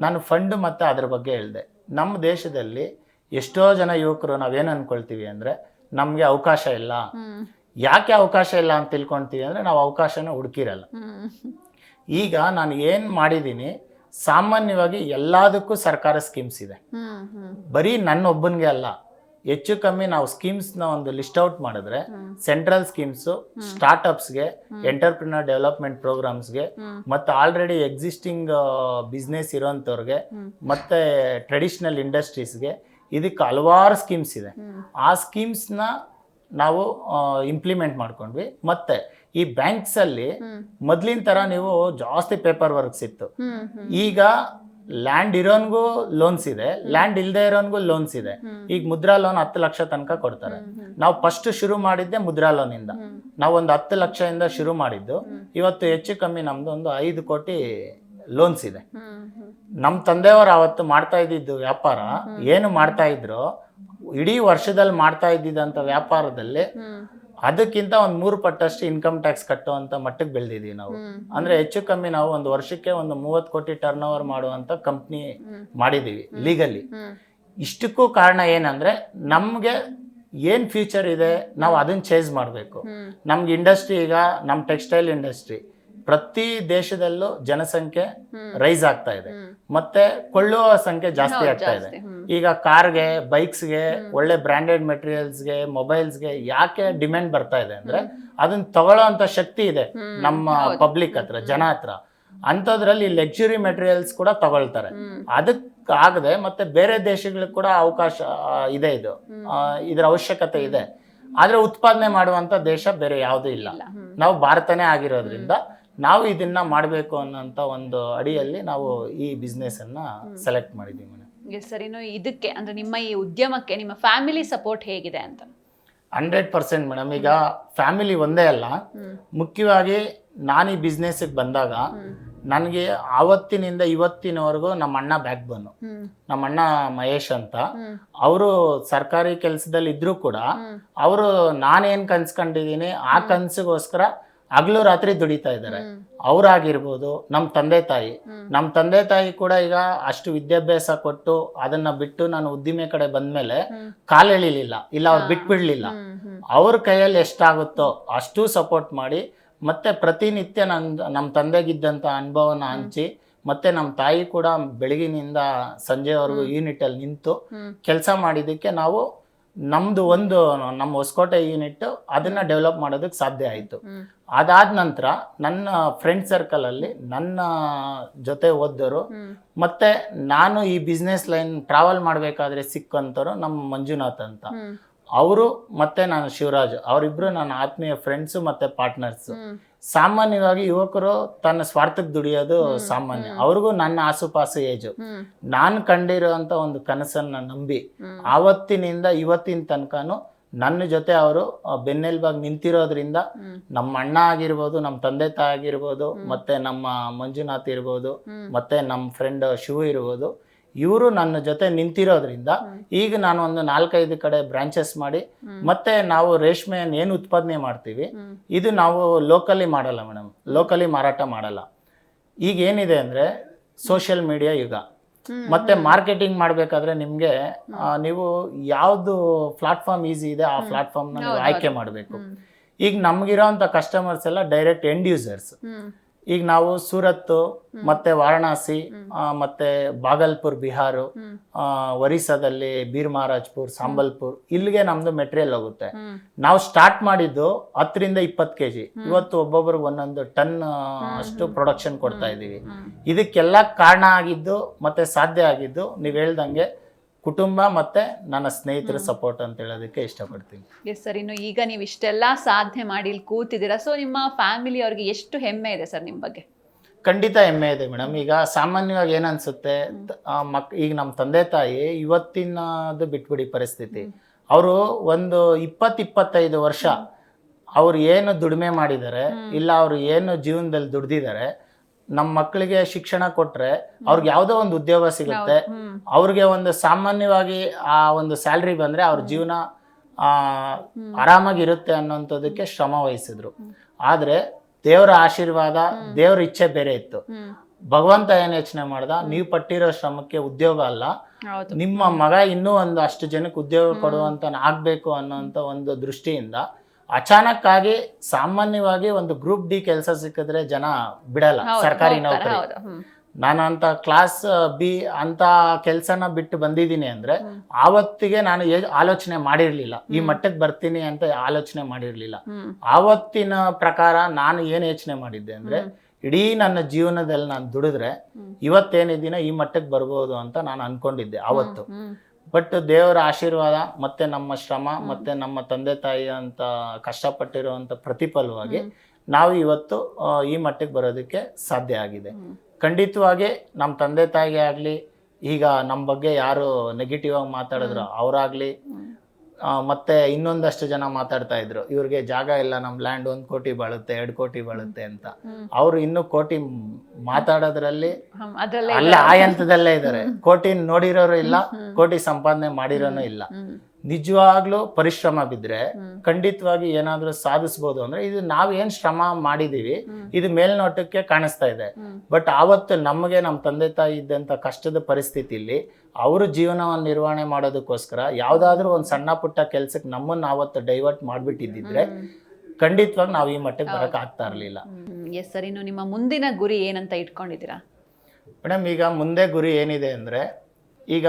ನಾನು ಫಂಡ್ ಮತ್ತೆ ಅದ್ರ ಬಗ್ಗೆ ಹೇಳಿದೆ. ನಮ್ಮ ದೇಶದಲ್ಲಿ ಎಷ್ಟೋ ಜನ ಯುವಕರು ನಾವೇನ್ ಅನ್ಕೊಳ್ತೀವಿ ಅಂದ್ರೆ ನಮ್ಗೆ ಅವಕಾಶ ಇಲ್ಲ. ಯಾಕೆ ಅವಕಾಶ ಇಲ್ಲ ಅಂತ ತಿಳ್ಕೊಂತೀವಿ ಅಂದ್ರೆ ನಾವು ಅವಕಾಶನ ಹುಡುಕಿರಲ್ಲ. ಈಗ ನಾನು ಏನ್ ಮಾಡಿದೀನಿ, ಸಾಮಾನ್ಯವಾಗಿ ಎಲ್ಲದಕ್ಕೂ ಸರ್ಕಾರ ಸ್ಕೀಮ್ಸ್ ಇದೆ. ಬರೀ ನನ್ನ ಒಬ್ಬನಿಗೆ ಅಲ್ಲ, ಹೆಚ್ಚು ಕಮ್ಮಿ ನಾವು ಸ್ಕೀಮ್ಸ್ ನ ಒಂದು ಲಿಸ್ಟ್ ಔಟ್ ಮಾಡಿದ್ರೆ ಸೆಂಟ್ರಲ್ ಸ್ಕೀಮ್ಸ್ ಸ್ಟಾರ್ಟ್ಅಪ್ಸ್ಗೆ, ಎಂಟರ್ಪ್ರಿನರ್ ಡೆವಲಪ್ಮೆಂಟ್ ಪ್ರೋಗ್ರಾಮ್ಸ್ಗೆ, ಮತ್ತೆ ಆಲ್ರೆಡಿ ಎಕ್ಸಿಸ್ಟಿಂಗ್ ಬಿಸ್ನೆಸ್ ಇರೋಂಥವ್ರಿಗೆ, ಮತ್ತೆ ಟ್ರೆಡಿಷನಲ್ ಇಂಡಸ್ಟ್ರೀಸ್ಗೆ, ಇದಕ್ಕೆ ಹಲವಾರು ಸ್ಕೀಮ್ಸ್ ಇದೆ. ಆ ಸ್ಕೀಮ್ಸ್ನ ನಾವು ಇಂಪ್ಲಿಮೆಂಟ್ ಮಾಡ್ಕೊಂಡ್ವಿ. ಮತ್ತೆ ಈ ಬ್ಯಾಂಕ್ಸ್ ಅಲ್ಲಿ ಮೊದ್ಲಿನ ತರ ನೀವು ಜಾಸ್ತಿ ಪೇಪರ್ ವರ್ಕ್ಸ್ ಇತ್ತು. ಈಗ ಲ್ಯಾಂಡ್ ಇರೋನ್ಗೂ ಲೋನ್ಸ್ ಇದೆ, ಲ್ಯಾಂಡ್ ಇಲ್ದೇ ಇರೋನ್ಗೂ ಲೋನ್ಸ್ ಇದೆ. ಈಗ ಮುದ್ರಾ ಲೋನ್ 10 ಲಕ್ಷ ತನಕ ಕೊಡ್ತಾರೆ. ನಾವು ಫಸ್ಟ್ ಶುರು ಮಾಡಿದ್ದೆ ಮುದ್ರಾ ಲೋನ್ ಇಂದ. ನಾವು ಒಂದು 10 ಲಕ್ಷದಿಂದ ಶುರು ಮಾಡಿದ್ದು, ಇವತ್ತು ಹೆಚ್ಚು ಕಮ್ಮಿ ನಮ್ದು ಒಂದು 5 ಕೋಟಿ ಲೋನ್ಸ್ ಇದೆ. ನಮ್ ತಂದೆಯವರು ಅವತ್ತು ಮಾಡ್ತಾ ಇದ್ದಿದ್ದು ವ್ಯಾಪಾರ ಏನು ಮಾಡ್ತಾ ಇದ್ರು, ಇಡೀ ವರ್ಷದಲ್ಲಿ ಮಾಡ್ತಾ ಇದ್ದಿದ್ದಂತ ವ್ಯಾಪಾರದಲ್ಲಿ ಅದಕ್ಕಿಂತ ಒಂದು 3 ಪಟ್ಟಷ್ಟು ಇನ್ಕಮ್ ಟ್ಯಾಕ್ಸ್ ಕಟ್ಟುವಂತ ಮಟ್ಟಕ್ಕೆ ಬೆಳೆದಿದ್ದೀವಿ ನಾವು. ಅಂದ್ರೆ ಹೆಚ್ಚು ಕಮ್ಮಿ ನಾವು ಒಂದು ವರ್ಷಕ್ಕೆ ಒಂದು 30 ಕೋಟಿ ಟರ್ನ್ ಓವರ್ ಮಾಡುವಂತ ಕಂಪ್ನಿ ಮಾಡಿದೀವಿ ಲೀಗಲಿ. ಇಷ್ಟಕ್ಕೂ ಕಾರಣ ಏನಂದ್ರೆ ನಮ್ಗೆ ಏನ್ ಫ್ಯೂಚರ್ ಇದೆ ನಾವು ಅದನ್ನ ಚೇಂಜ್ ಮಾಡಬೇಕು. ನಮ್ಗೆ ಇಂಡಸ್ಟ್ರಿ, ಈಗ ನಮ್ ಟೆಕ್ಸ್ಟೈಲ್ ಇಂಡಸ್ಟ್ರಿ ಪ್ರತಿ ದೇಶದಲ್ಲೂ ಜನಸಂಖ್ಯೆ ರೈಸ್ ಆಗ್ತಾ ಇದೆ, ಮತ್ತೆ ಕೊಳ್ಳುವ ಸಂಖ್ಯೆ ಜಾಸ್ತಿ ಆಗ್ತಾ ಇದೆ. ಈಗ ಕಾರ್ಗೆ, ಬೈಕ್ಸ್ಗೆ, ಒಳ್ಳೆ ಬ್ರಾಂಡೆಡ್ ಮೆಟೀರಿಯಲ್ಸ್ಗೆ, ಮೊಬೈಲ್ಸ್ಗೆ ಯಾಕೆ ಡಿಮ್ಯಾಂಡ್ ಬರ್ತಾ ಇದೆ ಅಂದ್ರೆ ಅದನ್ನ ತಗೊಳ್ಳೋಂತ ಶಕ್ತಿ ಇದೆ ನಮ್ಮ ಪಬ್ಲಿಕ್ ಹತ್ರ, ಜನ ಹತ್ರ. ಅಂಥದ್ರಲ್ಲಿ ಲಕ್ಸುರಿ ಮೆಟೀರಿಯಲ್ಸ್ ಕೂಡ ತಗೊಳ್ತಾರೆ. ಅದಕ್ಕಾಗದೆ ಮತ್ತೆ ಬೇರೆ ದೇಶಗಳಿಗೆ ಕೂಡ ಅವಕಾಶ ಇದೆ, ಇದರ ಅವಶ್ಯಕತೆ ಇದೆ. ಆದ್ರೆ ಉತ್ಪಾದನೆ ಮಾಡುವಂತ ದೇಶ ಬೇರೆ ಯಾವುದೂ ಇಲ್ಲ, ನಾವು ಭಾರತನೇ ಆಗಿರೋದ್ರಿಂದ ನಾವು ಇದನ್ನ ಮಾಡಬೇಕು ಅನ್ನೋಂಥ ಒಂದು ಅಡಿಯಲ್ಲಿ ನಾವು ಈ ಬಿಸ್ನೆಸ್ ಅನ್ನ ಸೆಲೆಕ್ಟ್ ಮಾಡಿದ್ದೀವಿ ಮೇಡಮ್. ಸರ್, ಇನ್ನು ಇದಕ್ಕೆ ಅಂದ್ರೆ ನಿಮ್ಮ ಈ ಉದ್ಯಮಕ್ಕೆ ನಿಮ್ಮ ಫ್ಯಾಮಿಲಿ ಸಪೋರ್ಟ್ ಹೇಗಿದೆ ಅಂತ? 100% ಮೇಡಮ್. ಈಗ ಫ್ಯಾಮಿಲಿ ಒಂದೇ ಅಲ್ಲ, ಮುಖ್ಯವಾಗಿ ನಾನು ಈ ಬಿಸ್ನೆಸ್ಗೆ ಬಂದಾಗ ನನಗೆ ಆವತ್ತಿನಿಂದ ಇವತ್ತಿನವರೆಗೂ ನಮ್ಮ ಅಣ್ಣ ಬ್ಯಾಕ್ ಬೋನು. ನಮ್ಮ ಅಣ್ಣ ಮಹೇಶ್ ಅಂತ, ಅವರು ಸರ್ಕಾರಿ ಕೆಲಸದಲ್ಲಿ ಇದ್ರು ಕೂಡ ಅವರು ನಾನೇನ್ ಕನ್ಸ್ಕೊಂಡಿದೀನಿ ಆ ಕನ್ಸಿಗೋಸ್ಕರ ಹಗಲು ರಾತ್ರಿ ದುಡಿತಾ ಇದ್ದಾರೆ. ಅವ್ರಾಗಿರ್ಬೋದು, ನಮ್ಮ ತಂದೆ ತಾಯಿ ಕೂಡ ಈಗ ಅಷ್ಟು ವಿದ್ಯಾಭ್ಯಾಸ ಕೊಟ್ಟು ಅದನ್ನ ಬಿಟ್ಟು ನಾನು ಉದ್ದಿಮೆ ಕಡೆ ಬಂದ್ಮೇಲೆ ಕಾಲೆಳಿಲಿಲ್ಲ, ಇಲ್ಲ ಅವ್ರು ಬಿಟ್ಬಿಡ್ಲಿಲ್ಲ. ಅವ್ರ ಕೈಯಲ್ಲಿ ಎಷ್ಟಾಗುತ್ತೋ ಅಷ್ಟು ಸಪೋರ್ಟ್ ಮಾಡಿ, ಮತ್ತೆ ಪ್ರತಿನಿತ್ಯ ನಮ್ಮ ತಂದೆಗಿದ್ದಂಥ ಅನುಭವನ ಹಂಚಿ, ಮತ್ತೆ ನಮ್ಮ ತಾಯಿ ಕೂಡ ಬೆಳಗಿನಿಂದ ಸಂಜೆವರೆಗೂ ಯೂನಿಟ್ ಅಲ್ಲಿ ನಿಂತು ಕೆಲಸ ಮಾಡಿದ್ದಕ್ಕೆ ನಾವು ನಮ್ದು ಒಂದು ನಮ್ಮ ಹೊಸಕೋಟೆ ಯೂನಿಟ್ ಅದನ್ನ ಡೆವಲಪ್ ಮಾಡೋದಕ್ಕೆ ಸಾಧ್ಯ ಆಯಿತು. ಅದಾದ ನಂತರ ನನ್ನ ಫ್ರೆಂಡ್ ಸರ್ಕಲ್ ಅಲ್ಲಿ ನನ್ನ ಜೊತೆ ಓದ್ದವರು ಮತ್ತೆ ನಾನು ಈ ಬಿಸ್ನೆಸ್ ಲೈನ್ ಟ್ರಾವೆಲ್ ಮಾಡಬೇಕಾದ್ರೆ ಸಿಕ್ಕಂತವ್ರು ನಮ್ಮ ಮಂಜುನಾಥ್ ಅಂತ, ಅವರು ಮತ್ತೆ ನಾನು ಶಿವರಾಜ್, ಅವರಿಬ್ರು ನನ್ನ ಆತ್ಮೀಯ ಫ್ರೆಂಡ್ಸು ಮತ್ತೆ ಪಾರ್ಟ್ನರ್ಸ್. ಸಾಮಾನ್ಯವಾಗಿ ಯುವಕರು ತನ್ನ ಸ್ವಾರ್ಥಕ್ಕೆ ದುಡಿಯೋದು ಸಾಮಾನ್ಯ. ಅವ್ರಿಗೂ ನನ್ನ ಆಸುಪಾಸು ಏಜು. ನಾನು ಕಂಡಿರುವಂತ ಒಂದು ಕನಸನ್ನ ನಂಬಿ ಆವತ್ತಿನಿಂದ ಇವತ್ತಿನ ತನಕನು ನನ್ನ ಜೊತೆ ಅವರು ಬೆನ್ನೆಲುಬಾಗಿ ನಿಂತಿರೋದ್ರಿಂದ ನಮ್ಮ ಅಣ್ಣ ಆಗಿರ್ಬೋದು, ನಮ್ಮ ತಂದೆ ತಾಯಿ ಆಗಿರ್ಬೋದು, ಮತ್ತೆ ನಮ್ಮ ಮಂಜುನಾಥ್ ಇರ್ಬೋದು, ಮತ್ತೆ ನಮ್ಮ ಫ್ರೆಂಡ್ ಶಿವು ಇರ್ಬೋದು, ಇವರು ನನ್ನ ಜೊತೆ ನಿಂತಿರೋದ್ರಿಂದ ಈಗ ನಾನು ಒಂದು 4-5 ಕಡೆ ಬ್ರಾಂಚಸ್ ಮಾಡಿ ಮತ್ತೆ ನಾವು ರೇಷ್ಮೆಯನ್ನು ಏನು ಉತ್ಪಾದನೆ ಮಾಡ್ತೀವಿ ಇದು ನಾವು ಲೋಕಲಿ ಮಾಡಲ್ಲ ಮೇಡಮ್, ಲೋಕಲಿ ಮಾರಾಟ ಮಾಡಲ್ಲ. ಈಗ ಏನಿದೆ ಅಂದ್ರೆ ಸೋಷಿಯಲ್ ಮೀಡಿಯಾ ಯುಗ. ಮತ್ತೆ ಮಾರ್ಕೆಟಿಂಗ್ ಮಾಡ್ಬೇಕಾದ್ರೆ ನಿಮ್ಗೆ ನೀವು ಯಾವ್ದು ಪ್ಲಾಟ್ಫಾರ್ಮ್ ಈಸಿ ಇದೆ ಆ ಪ್ಲಾಟ್ಫಾರ್ಮ್ ನ ನೀವು ಆಯ್ಕೆ ಮಾಡಬೇಕು. ಈಗ ನಮ್ಗಿರೋಂಥ ಕಸ್ಟಮರ್ಸ್ ಎಲ್ಲ ಡೈರೆಕ್ಟ್ ಎಂಡ್ ಯೂಸರ್ಸ್. ಈಗ ನಾವು ಸೂರತ್ ಮತ್ತೆ ವಾರಣಾಸಿ ಮತ್ತೆ ಬಾಗಲ್ಪುರ್ ಬಿಹಾರ್, ಒರಿಸ್ಸಾದಲ್ಲಿ ಬೀರ್ ಮಹಾರಾಜ್ಪುರ್, ಸಂಬಲ್ಪುರ್, ಇಲ್ಲಿಗೆ ನಮ್ದು ಮೆಟೀರಿಯಲ್ ಹೋಗುತ್ತೆ. ನಾವು ಸ್ಟಾರ್ಟ್ ಮಾಡಿದ್ದು 10ರಿಂದ 20 kg, ಇವತ್ತು ಒಬ್ಬೊಬ್ರಿಗೆ 1 ಟನ್ ಅಷ್ಟು ಪ್ರೊಡಕ್ಷನ್ ಕೊಡ್ತಾ ಇದೀವಿ. ಇದಕ್ಕೆಲ್ಲ ಕಾರಣ ಆಗಿದ್ದು ಮತ್ತೆ ಸಾಧ್ಯ ಆಗಿದ್ದು ನೀವ್ ಹೇಳ್ದಂಗೆ ಕುಟುಂಬ ಮತ್ತೆ ನನ್ನ ಸ್ನೇಹಿತರ ಸಪೋರ್ಟ್ ಅಂತ ಹೇಳೋದಕ್ಕೆ ಇಷ್ಟಪಡ್ತೀನಿ. ಎಸ್ ಸರ್, ಇನ್ನು ಈಗ ನೀವು ಇಷ್ಟೆಲ್ಲ ಸಾಧನೆ ಮಾಡಿ ಇಲ್ಲಿ ಕೂತಿದ್ದೀರಾ, ಸೊ ನಿಮ್ಮ ಫ್ಯಾಮಿಲಿ ಅವ್ರಿಗೆ ಎಷ್ಟು ಹೆಮ್ಮೆ ಇದೆ ಸರ್ ನಿಮ್ಮ ಬಗ್ಗೆ? ಖಂಡಿತ ಹೆಮ್ಮೆ ಇದೆ ಮೇಡಮ್. ಈಗ ಸಾಮಾನ್ಯವಾಗಿ ಏನನ್ಸುತ್ತೆ, ಈಗ ನಮ್ಮ ತಂದೆ ತಾಯಿ ಇವತ್ತಿನದು ಬಿಟ್ಬಿಡಿ ಪರಿಸ್ಥಿತಿ, ಅವರು ಒಂದು 20-25 ವರ್ಷ ಅವ್ರು ಏನು ದುಡಿಮೆ ಮಾಡಿದ್ದಾರೆ ಇಲ್ಲ ಅವ್ರು ಏನು ಜೀವನದಲ್ಲಿ ದುಡ್ದಿದ್ದಾರೆ, ನಮ್ಮ ಮಕ್ಕಳಿಗೆ ಶಿಕ್ಷಣ ಕೊಟ್ರೆ ಅವ್ರಿಗೆ ಯಾವುದೋ ಒಂದು ಉದ್ಯೋಗ ಸಿಗುತ್ತೆ, ಅವ್ರಿಗೆ ಒಂದು ಸಾಮಾನ್ಯವಾಗಿ ಆ ಒಂದು ಸ್ಯಾಲ್ರಿ ಬಂದ್ರೆ ಅವ್ರ ಜೀವನ ಆರಾಮಾಗಿರುತ್ತೆ ಅನ್ನೋಂಥದಕ್ಕೆ ಶ್ರಮ ವಹಿಸಿದ್ರು. ಆದ್ರೆ ದೇವರ ಆಶೀರ್ವಾದ, ದೇವ್ರ ಇಚ್ಛೆ ಬೇರೆ ಇತ್ತು. ಭಗವಂತ ಏನ್ ಯೋಚನೆ ಮಾಡ್ದ, ನೀವು ಪಟ್ಟಿರೋ ಶ್ರಮಕ್ಕೆ ಉದ್ಯೋಗ ಅಲ್ಲ, ನಿಮ್ಮ ಮಗ ಇನ್ನೂ ಒಂದು ಅಷ್ಟು ಜನಕ್ಕೆ ಉದ್ಯೋಗ ಕೊಡುವಂತ ಆಗ್ಬೇಕು ಅನ್ನೋಂಥ ಒಂದು ದೃಷ್ಟಿಯಿಂದ ಅಚಾನಕ್ ಆಗಿ ಸಾಮಾನ್ಯವಾಗಿ ಒಂದು ಗ್ರೂಪ್ ಡಿ ಕೆಲಸ ಸಿಕ್ಕಿದ್ರೆ ಜನ ಬಿಡಲ್ಲ, ಸರ್ಕಾರಿ ನೌಕರಿ. ನಾನು ಅಂತ ಕ್ಲಾಸ್ ಬಿ ಅಂತ ಕೆಲ್ಸನ ಬಿಟ್ಟು ಬಂದಿದ್ದೀನಿ ಅಂದ್ರೆ ಆವತ್ತಿಗೆ ನಾನು ಆಲೋಚನೆ ಮಾಡಿರ್ಲಿಲ್ಲ ಈ ಮಟ್ಟಕ್ಕೆ ಬರ್ತೀನಿ ಅಂತ ಆಲೋಚನೆ ಮಾಡಿರ್ಲಿಲ್ಲ. ಆವತ್ತಿನ ಪ್ರಕಾರ ನಾನು ಏನ್ ಯೋಚನೆ ಮಾಡಿದ್ದೆ ಅಂದ್ರೆ, ಇಡೀ ನನ್ನ ಜೀವನದಲ್ಲಿ ನಾನು ದುಡಿದ್ರೆ ಇವತ್ತೇನಿದ್ದೀನೋ ಈ ಮಟ್ಟಕ್ಕೆ ಬರ್ಬೋದು ಅಂತ ನಾನು ಅನ್ಕೊಂಡಿದ್ದೆ ಆವತ್ತು. ಬಟ್ ದೇವರ ಆಶೀರ್ವಾದ ಮತ್ತೆ ನಮ್ಮ ಶ್ರಮ ಮತ್ತೆ ನಮ್ಮ ತಂದೆ ತಾಯಿ ಅಂತ ಕಷ್ಟಪಟ್ಟಿರುವಂತ ಪ್ರತಿಫಲವಾಗಿ ನಾವು ಇವತ್ತು ಈ ಮಟ್ಟಕ್ಕೆ ಬರೋದಕ್ಕೆ ಸಾಧ್ಯ ಆಗಿದೆ. ಖಂಡಿತವಾಗಿ ನಮ್ಮ ತಂದೆ ತಾಯಿಗೆ ಆಗ್ಲಿ, ಈಗ ನಮ್ಮ ಬಗ್ಗೆ ಯಾರು ನೆಗೆಟಿವ್ ಆಗಿ ಮಾತಾಡಿದ್ರು ಅವರಾಗ್ಲಿ, ಮತ್ತೆ ಇನ್ನೊಂದಷ್ಟು ಜನ ಮಾತಾಡ್ತಾ ಇದ್ರು ಇವ್ರಿಗೆ ಜಾಗ ಇಲ್ಲ, ನಮ್ ಲ್ಯಾಂಡ್ 1 ಕೋಟಿ ಬಾಳುತ್ತೆ 2 ಕೋಟಿ ಬಾಳುತ್ತೆ ಅಂತ. ಅವ್ರು ಇನ್ನು ಕೋಟಿ ಮಾತಾಡೋದ್ರಲ್ಲಿ ಅಲ್ಲ ಆ ಹಂತದಲ್ಲೇ ಇದ್ದಾರೆ. ಕೋಟಿ ನೋಡಿರೋರು ಇಲ್ಲ, ಕೋಟಿ ಸಂಪಾದನೆ ಮಾಡಿರೋನು ಇಲ್ಲ. ನಿಜವಾಗ್ಲೂ ಪರಿಶ್ರಮ ಬಿದ್ರೆ ಖಂಡಿತವಾಗಿ ಏನಾದ್ರೂ ಸಾಧಿಸ್ಬೋದು. ಅಂದ್ರೆ ಇದು ನಾವ್ ಏನ್ ಶ್ರಮ ಮಾಡಿದೀವಿ ಇದು ಮೇಲ್ನೋಟಕ್ಕೆ ಕಾಣಿಸ್ತಾ ಇದೆ, ಬಟ್ ಆವತ್ತು ನಮಗೆ ನಮ್ಮ ತಂದೆ ತಾಯಿ ಇದ್ದಂತ ಕಷ್ಟದ ಪರಿಸ್ಥಿತಿಲಿ ಅವರು ಜೀವನವನ್ನು ನಿರ್ವಹಣೆ ಮಾಡೋದಕ್ಕೋಸ್ಕರ ಯಾವ್ದಾದ್ರು ಒಂದ್ ಸಣ್ಣ ಪುಟ್ಟ ಕೆಲ್ಸಕ್ಕೆ ನಮ್ಮನ್ನ ಆವತ್ತು ಡೈವರ್ಟ್ ಮಾಡ್ಬಿಟ್ಟಿದ್ರೆ ಖಂಡಿತವಾಗಿ ನಾವು ಈ ಮಟ್ಟಕ್ಕೆ ಬರಕ್ ಆಗ್ತಾ ಇರ್ಲಿಲ್ಲ. ಎಸ್ ಸರ್, ಇನ್ನು ನಿಮ್ಮ ಮುಂದಿನ ಗುರಿ ಏನಂತ ಇಟ್ಕೊಂಡಿದ್ದೀರಾ? ಮೇಡಮ್, ಈಗ ಮುಂದೆ ಗುರಿ ಏನಿದೆ ಅಂದ್ರೆ, ಈಗ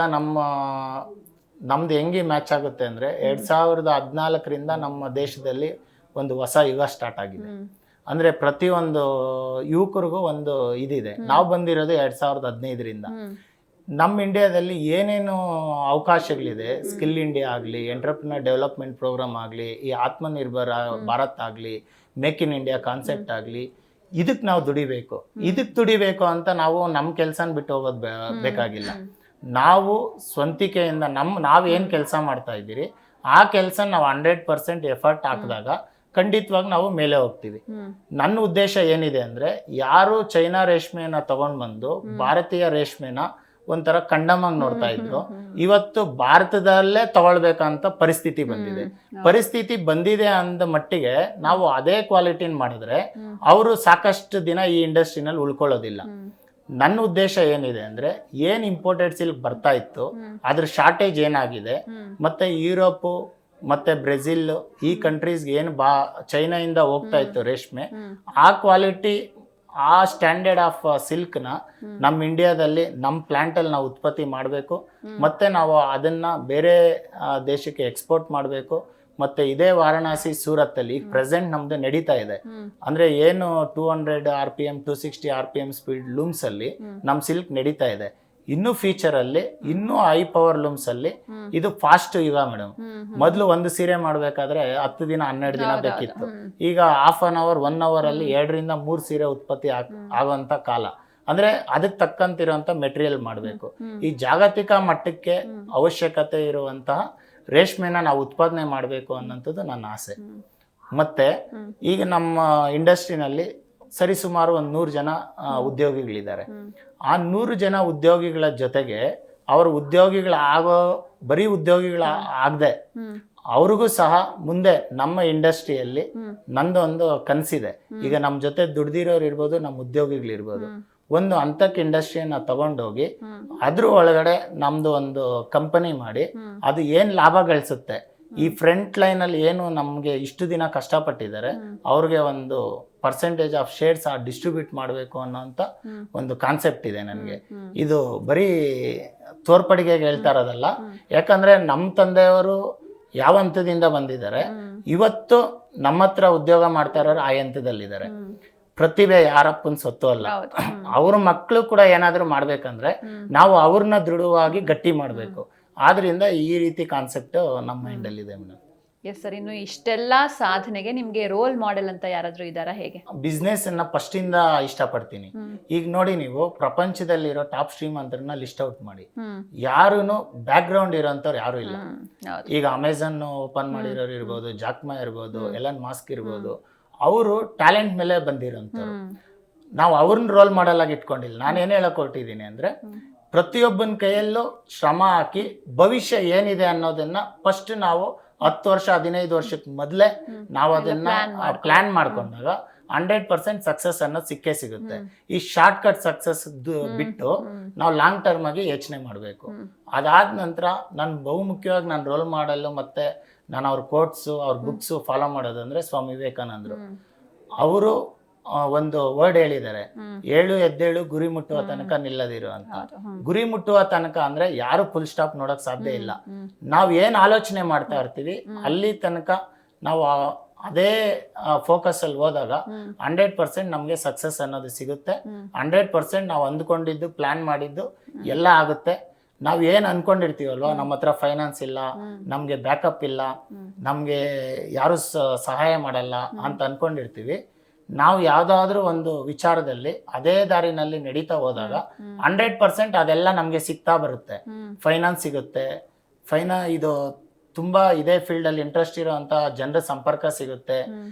ನಮ್ದು ಹೆಂಗೆ ಮ್ಯಾಚ್ ಆಗುತ್ತೆ ಅಂದ್ರೆ 2014ರಿಂದ ನಮ್ಮ ದೇಶದಲ್ಲಿ ಒಂದು ಹೊಸ ಯುಗ ಸ್ಟಾರ್ಟ್ ಆಗಿದೆ. ಅಂದ್ರೆ ಪ್ರತಿಯೊಂದು ಯುವಕರಿಗೂ ಒಂದು ಇದಿದೆ. ನಾವು ಬಂದಿರೋದು 2015ರಿಂದ. ನಮ್ಮ ಇಂಡಿಯಾದಲ್ಲಿ ಏನೇನು ಅವಕಾಶಗಳಿದೆ, ಸ್ಕಿಲ್ ಇಂಡಿಯಾ ಆಗಲಿ, ಎಂಟರ್ಪ್ರಿನರ್ ಡೆವಲಪ್ಮೆಂಟ್ ಪ್ರೋಗ್ರಾಮ್ ಆಗಲಿ, ಈ ಆತ್ಮನಿರ್ಭರ ಭಾರತ್ ಆಗಲಿ, ಮೇಕ್ ಇನ್ ಇಂಡಿಯಾ ಕಾನ್ಸೆಪ್ಟ್ ಆಗಲಿ, ಇದಕ್ಕೆ ನಾವು ದುಡಿಬೇಕು. ಇದಕ್ಕೆ ದುಡಿಬೇಕು ಅಂತ ನಾವು ನಮ್ಮ ಕೆಲಸನ ಬಿಟ್ಟು ಹೋಗೋದು ಬೇಕಾಗಿಲ್ಲ. ನಾವು ಸ್ವಂತಿಕೆಯಿಂದ ನಾವೇನು ಕೆಲಸ ಮಾಡ್ತಾ ಇದ್ದೀರಿ ಆ ಕೆಲಸ ನಾವು 100% ಎಫರ್ಟ್ ಹಾಕಿದಾಗ ಖಂಡಿತವಾಗಿ ನಾವು ಮೇಲೆ ಹೋಗ್ತೀವಿ. ನನ್ನ ಉದ್ದೇಶ ಏನಿದೆ ಅಂದ್ರೆ, ಯಾರು ಚೈನಾ ರೇಷ್ಮೆನ ತಗೊಂಡ್ ಬಂದು ಭಾರತೀಯ ರೇಷ್ಮೆನ ಒಂಥರ ಕಂಡಮಾಗಿ ನೋಡ್ತಾ ಇದ್ರು, ಇವತ್ತು ಭಾರತದಲ್ಲೇ ತಗೊಳ್ಬೇಕಂತ ಪರಿಸ್ಥಿತಿ ಬಂದಿದೆ. ಪರಿಸ್ಥಿತಿ ಬಂದಿದೆ ಅಂದ ಮಟ್ಟಿಗೆ ನಾವು ಅದೇ ಕ್ವಾಲಿಟಿನ ಮಾಡಿದ್ರೆ ಅವರು ಸಾಕಷ್ಟು ದಿನ ಈ ಇಂಡಸ್ಟ್ರಿನಲ್ಲಿ ಉಳ್ಕೊಳ್ಳೋದಿಲ್ಲ. ನನ್ನ ಉದ್ದೇಶ ಏನಿದೆ ಅಂದ್ರೆ, ಏನ್ ಇಂಪೋರ್ಟೆಡ್ ಸಿಲ್ಕ್ ಬರ್ತಾ ಇತ್ತು ಅದ್ರ ಶಾರ್ಟೇಜ್ ಏನಾಗಿದೆ, ಮತ್ತೆ ಯುರೋಪ್ ಮತ್ತೆ ಬ್ರೆಜಿಲ್ ಈ ಕಂಟ್ರೀಸ್ಗೆ ಏನು ಚೈನಾಯಿಂದ ಹೋಗ್ತಾ ಇತ್ತು ರೇಷ್ಮೆ, ಆ ಕ್ವಾಲಿಟಿ ಆ ಸ್ಟ್ಯಾಂಡರ್ಡ್ ಆಫ್ ಸಿಲ್ಕ್ನ ನಮ್ಮ ಇಂಡಿಯಾದಲ್ಲಿ ನಮ್ಮ ಪ್ಲಾಂಟಲ್ಲಿ ನಾವು ಉತ್ಪತ್ತಿ ಮಾಡಬೇಕು, ಮತ್ತು ನಾವು ಅದನ್ನು ಬೇರೆ ದೇಶಕ್ಕೆ ಎಕ್ಸ್ಪೋರ್ಟ್ ಮಾಡಬೇಕು. ಮತ್ತು ಇದೇ ವಾರಣಾಸಿ ಸೂರತ್ತಲ್ಲಿ ಈಗ ಪ್ರೆಸೆಂಟ್ ನಮ್ಮದು ನಡೀತಾ ಇದೆ. ಅಂದರೆ ಏನು 200 RPM 260 RPM ಸ್ಪೀಡ್ ಲೂಮ್ಸಲ್ಲಿ ನಮ್ಮ ಸಿಲ್ಕ್ ನಡೀತಾ ಇದೆ. ಇನ್ನೂ ಫ್ಯೂಚರಲ್ಲಿ ಇನ್ನೂ ಹೈ ಪವರ್ ಲೂಮ್ಸಲ್ಲಿ ಇದು ಫಾಸ್ಟ್ ಯುಗ ಮೇಡಮ್. ಮೊದಲು ಒಂದು ಸೀರೆ ಮಾಡಬೇಕಾದ್ರೆ 10 ದಿನ 12 ದಿನ ಬೇಕಿತ್ತು. ಈಗ ಹಾಫ್ ಅನ್ ಅವರ್ 1 ಅವರಲ್ಲಿ 2 ರಿಂದ 3 ಸೀರೆ ಉತ್ಪತ್ತಿ ಆಗುವಂಥ ಕಾಲ. ಅಂದರೆ ಅದಕ್ಕೆ ತಕ್ಕಂತಿರುವಂಥ ಮೆಟೀರಿಯಲ್ ಮಾಡಬೇಕು. ಈ ಜಾಗತಿಕ ಮಟ್ಟಕ್ಕೆ ಅವಶ್ಯಕತೆ ಇರುವಂತಹ ರೇಷ್ಮೆನ ನಾವು ಉತ್ಪಾದನೆ ಮಾಡಬೇಕು ಅನ್ನೋಂಥದ್ದು ನನ್ನ ಆಸೆ. ಮತ್ತು ಈಗ ನಮ್ಮ ಇಂಡಸ್ಟ್ರಿನಲ್ಲಿ ಸರಿಸುಮಾರು ಒಂದು 100 ಜನ ಉದ್ಯೋಗಿಗಳಿದ್ದಾರೆ. ಆ 100 ಜನ ಉದ್ಯೋಗಿಗಳ ಜೊತೆಗೆ ಅವರ ಬರೀ ಉದ್ಯೋಗಿಗಳ ಆಗದೆ ಅವ್ರಿಗೂ ಸಹ ಮುಂದೆ ನಮ್ಮ ಇಂಡಸ್ಟ್ರಿಯಲ್ಲಿ ನಂದು ಒಂದು ಕನಸಿದೆ. ಈಗ ನಮ್ಮ ಜೊತೆ ದುಡ್ದಿರೋರು ಇರ್ಬೋದು, ನಮ್ಮ ಉದ್ಯೋಗಿಗಳಿರ್ಬೋದು, ಒಂದು ಅಂತಕ್ಕೆ ಇಂಡಸ್ಟ್ರಿಯನ್ನ ತಗೊಂಡೋಗಿ ಅದ್ರ ಒಳಗಡೆ ನಮ್ದು ಒಂದು ಕಂಪನಿ ಮಾಡಿ ಅದು ಏನು ಲಾಭ ಗಳಿಸುತ್ತೆ, ಈ ಫ್ರಂಟ್ ಲೈನಲ್ಲಿ ಏನು ನಮಗೆ ಇಷ್ಟು ದಿನ ಕಷ್ಟಪಟ್ಟಿದ್ದಾರೆ ಅವ್ರಿಗೆ ಒಂದು ಪರ್ಸೆಂಟೇಜ್ ಆಫ್ ಶೇರ್ಸ್ ಡಿಸ್ಟ್ರಿಬ್ಯೂಟ್ ಮಾಡಬೇಕು ಅನ್ನೋಂಥ ಒಂದು ಕಾನ್ಸೆಪ್ಟ್ ಇದೆ ನನಗೆ. ಇದು ಬರೀ ತೋರ್ಪಡಿಗೆಗೆ ಹೇಳ್ತಾ ಇರೋದಲ್ಲ, ಯಾಕಂದರೆ ನಮ್ಮ ತಂದೆಯವರು ಯಾವ ಹಂತದಿಂದ ಬಂದಿದ್ದಾರೆ, ಇವತ್ತು ನಮ್ಮ ಹತ್ರ ಉದ್ಯೋಗ ಮಾಡ್ತಾ ಇರೋರು ಆ ಹಂತದಲ್ಲಿದ್ದಾರೆ. ಪ್ರತಿಭೆ ಯಾರಪ್ಪನ ಸೊತ್ತು ಅಲ್ಲ. ಅವ್ರ ಮಕ್ಕಳು ಕೂಡ ಏನಾದರೂ ಮಾಡ್ಬೇಕಂದ್ರೆ ನಾವು ಅವ್ರನ್ನ ದೃಢವಾಗಿ ಗಟ್ಟಿ ಮಾಡಬೇಕು. ಆದ್ರಿಂದ ಈ ರೀತಿ ಕಾನ್ಸೆಪ್ಟ್ ನಮ್ಮ ಮೈಂಡಲ್ಲಿ ಇದೆ ಮೇಡಮ್. Yes sir. ಇನ್ನು ಇಷ್ಟೆಲ್ಲ ಸಾಧನೆಗೆ ನಿಮ್ಗೆ ರೋಲ್ ಮಾಡೆಲ್ ಅಂತ ಯಾರಾದ್ರೂ ಇದ್ದಾರಾ? ಹೇಗೆ ಬಿಸ್ನೆಸ್ ಅನ್ನ ಫಸ್ಟ್ ಇಂದ ಇಷ್ಟಪಡ್ತೀನಿ. ಈಗ ನೋಡಿ, ನೀವು ಪ್ರಪಂಚದಲ್ಲಿರೋ ಟಾಪ್ ಶ್ರೀಮಂತರನ್ನ ಲಿಸ್ಟ್ ಔಟ್ ಮಾಡಿ, ಯಾರು ಬ್ಯಾಕ್ ಗ್ರೌಂಡ್ ಇರೋಂಥವ್ರು ಯಾರು ಇಲ್ಲ. ಈಗ ಅಮೆಝಾನ್ ಓಪನ್ ಮಾಡಿರೋರು ಇರ್ಬೋದು, ಜಾಕ್ಮಾ ಇರ್ಬೋದು, ಎಲನ್ ಮಾಸ್ಕ್ ಇರ್ಬೋದು, ಅವರು ಟ್ಯಾಲೆಂಟ್ ಮೇಲೆ ಬಂದಿರೋಂಥವ್ರು. ನಾವು ಅವ್ರನ್ನ ರೋಲ್ ಮಾಡೆಲ್ ಆಗಿ ಇಟ್ಕೊಂಡಿಲ್ಲ. ನಾನೇನು ಹೇಳಕ್ ಹೊರಟಿದ್ದೀನಿ ಅಂದ್ರೆ, ಪ್ರತಿಯೊಬ್ಬನ ಕೈಯಲ್ಲೂ ಶ್ರಮ ಹಾಕಿ ಭವಿಷ್ಯ ಏನಿದೆ ಅನ್ನೋದನ್ನ ಫಸ್ಟ್ ನಾವು 10 ವರ್ಷ 15 ವರ್ಷಕ್ಕೆ ಮೊದಲೇ ನಾವು ಅದನ್ನ ಪ್ಲಾನ್ ಮಾಡ್ಕೊಂಡಾಗ 100% ಸಕ್ಸಸ್ ಅನ್ನೋದು ಸಿಕ್ಕೇ ಸಿಗುತ್ತೆ. ಈ ಶಾರ್ಟ್ ಕಟ್ ಸಕ್ಸಸ್ ಬಿಟ್ಟು ನಾವು ಲಾಂಗ್ ಟರ್ಮ್ ಆಗಿ ಯೋಚನೆ ಮಾಡಬೇಕು. ಅದಾದ ನಂತರ ನಾನು ಬಹುಮುಖ್ಯವಾಗಿ ನಾನು ರೋಲ್ ಮಾಡಲು ಮತ್ತೆ ನಾನು ಅವ್ರ ಕೋಟ್ಸು ಅವ್ರ ಬುಕ್ಸು ಫಾಲೋ ಮಾಡೋದಂದ್ರೆ ಸ್ವಾಮಿ ವಿವೇಕಾನಂದರು. ಅವರು ಒಂದು ವರ್ಡ್ ಹೇಳಿದ್ದಾರೆ, 7 ಎದ್ದೇಳು ಗುರಿ ಮುಟ್ಟುವ ತನಕ ನಿಲ್ಲದಿರು ಅಂತ. ಗುರಿ ಮುಟ್ಟುವ ತನಕ ಅಂದ್ರೆ ಯಾರು ಫುಲ್ ಸ್ಟಾಪ್ ನೋಡಕ್ ಸಾಧ್ಯ ಇಲ್ಲ. ನಾವ್ ಏನ್ ಆಲೋಚನೆ ಮಾಡ್ತಾ ಇರ್ತೀವಿ ಅಲ್ಲಿ ತನಕ ನಾವು ಅದೇ ಫೋಕಸ್ ಅಲ್ಲಿ ಹೋದಾಗ 100% ನಮ್ಗೆ ಸಕ್ಸಸ್ ಅನ್ನೋದು ಸಿಗುತ್ತೆ. 100% ನಾವು ಅಂದ್ಕೊಂಡಿದ್ದು ಪ್ಲಾನ್ ಮಾಡಿದ್ದು ಎಲ್ಲ ಆಗುತ್ತೆ. ನಾವ್ ಏನ್ ಅನ್ಕೊಂಡಿರ್ತೀವಲ್ವ, ನಮ್ಮ ಹತ್ರ ಫೈನಾನ್ಸ್ ಇಲ್ಲ, ನಮ್ಗೆ ಬ್ಯಾಕಪ್ ಇಲ್ಲ, ನಮ್ಗೆ ಯಾರು ಸಹಾಯ ಮಾಡಲ್ಲ ಅಂತ ಅನ್ಕೊಂಡಿರ್ತೀವಿ. ನಾವು ಯಾವ್ದಾದ್ರು ಒಂದು ವಿಚಾರದಲ್ಲಿ ಅದೇ ದಾರಿನಲ್ಲಿ ನಡೀತಾ ಹೋದಾಗ 100% ಅದೆಲ್ಲ ನಮ್ಗೆ ಸಿಗ್ತಾ ಬರುತ್ತೆ. ಫೈನಾನ್ಸ್ ಸಿಗುತ್ತೆ, ಇದು ತುಂಬಾ ಇದೇ ಫೀಲ್ಡ್ ಅಲ್ಲಿ ಇಂಟ್ರೆಸ್ಟ್ ಇರೋಂತ ಜನರ ಸಂಪರ್ಕ ಸಿಗುತ್ತೆ,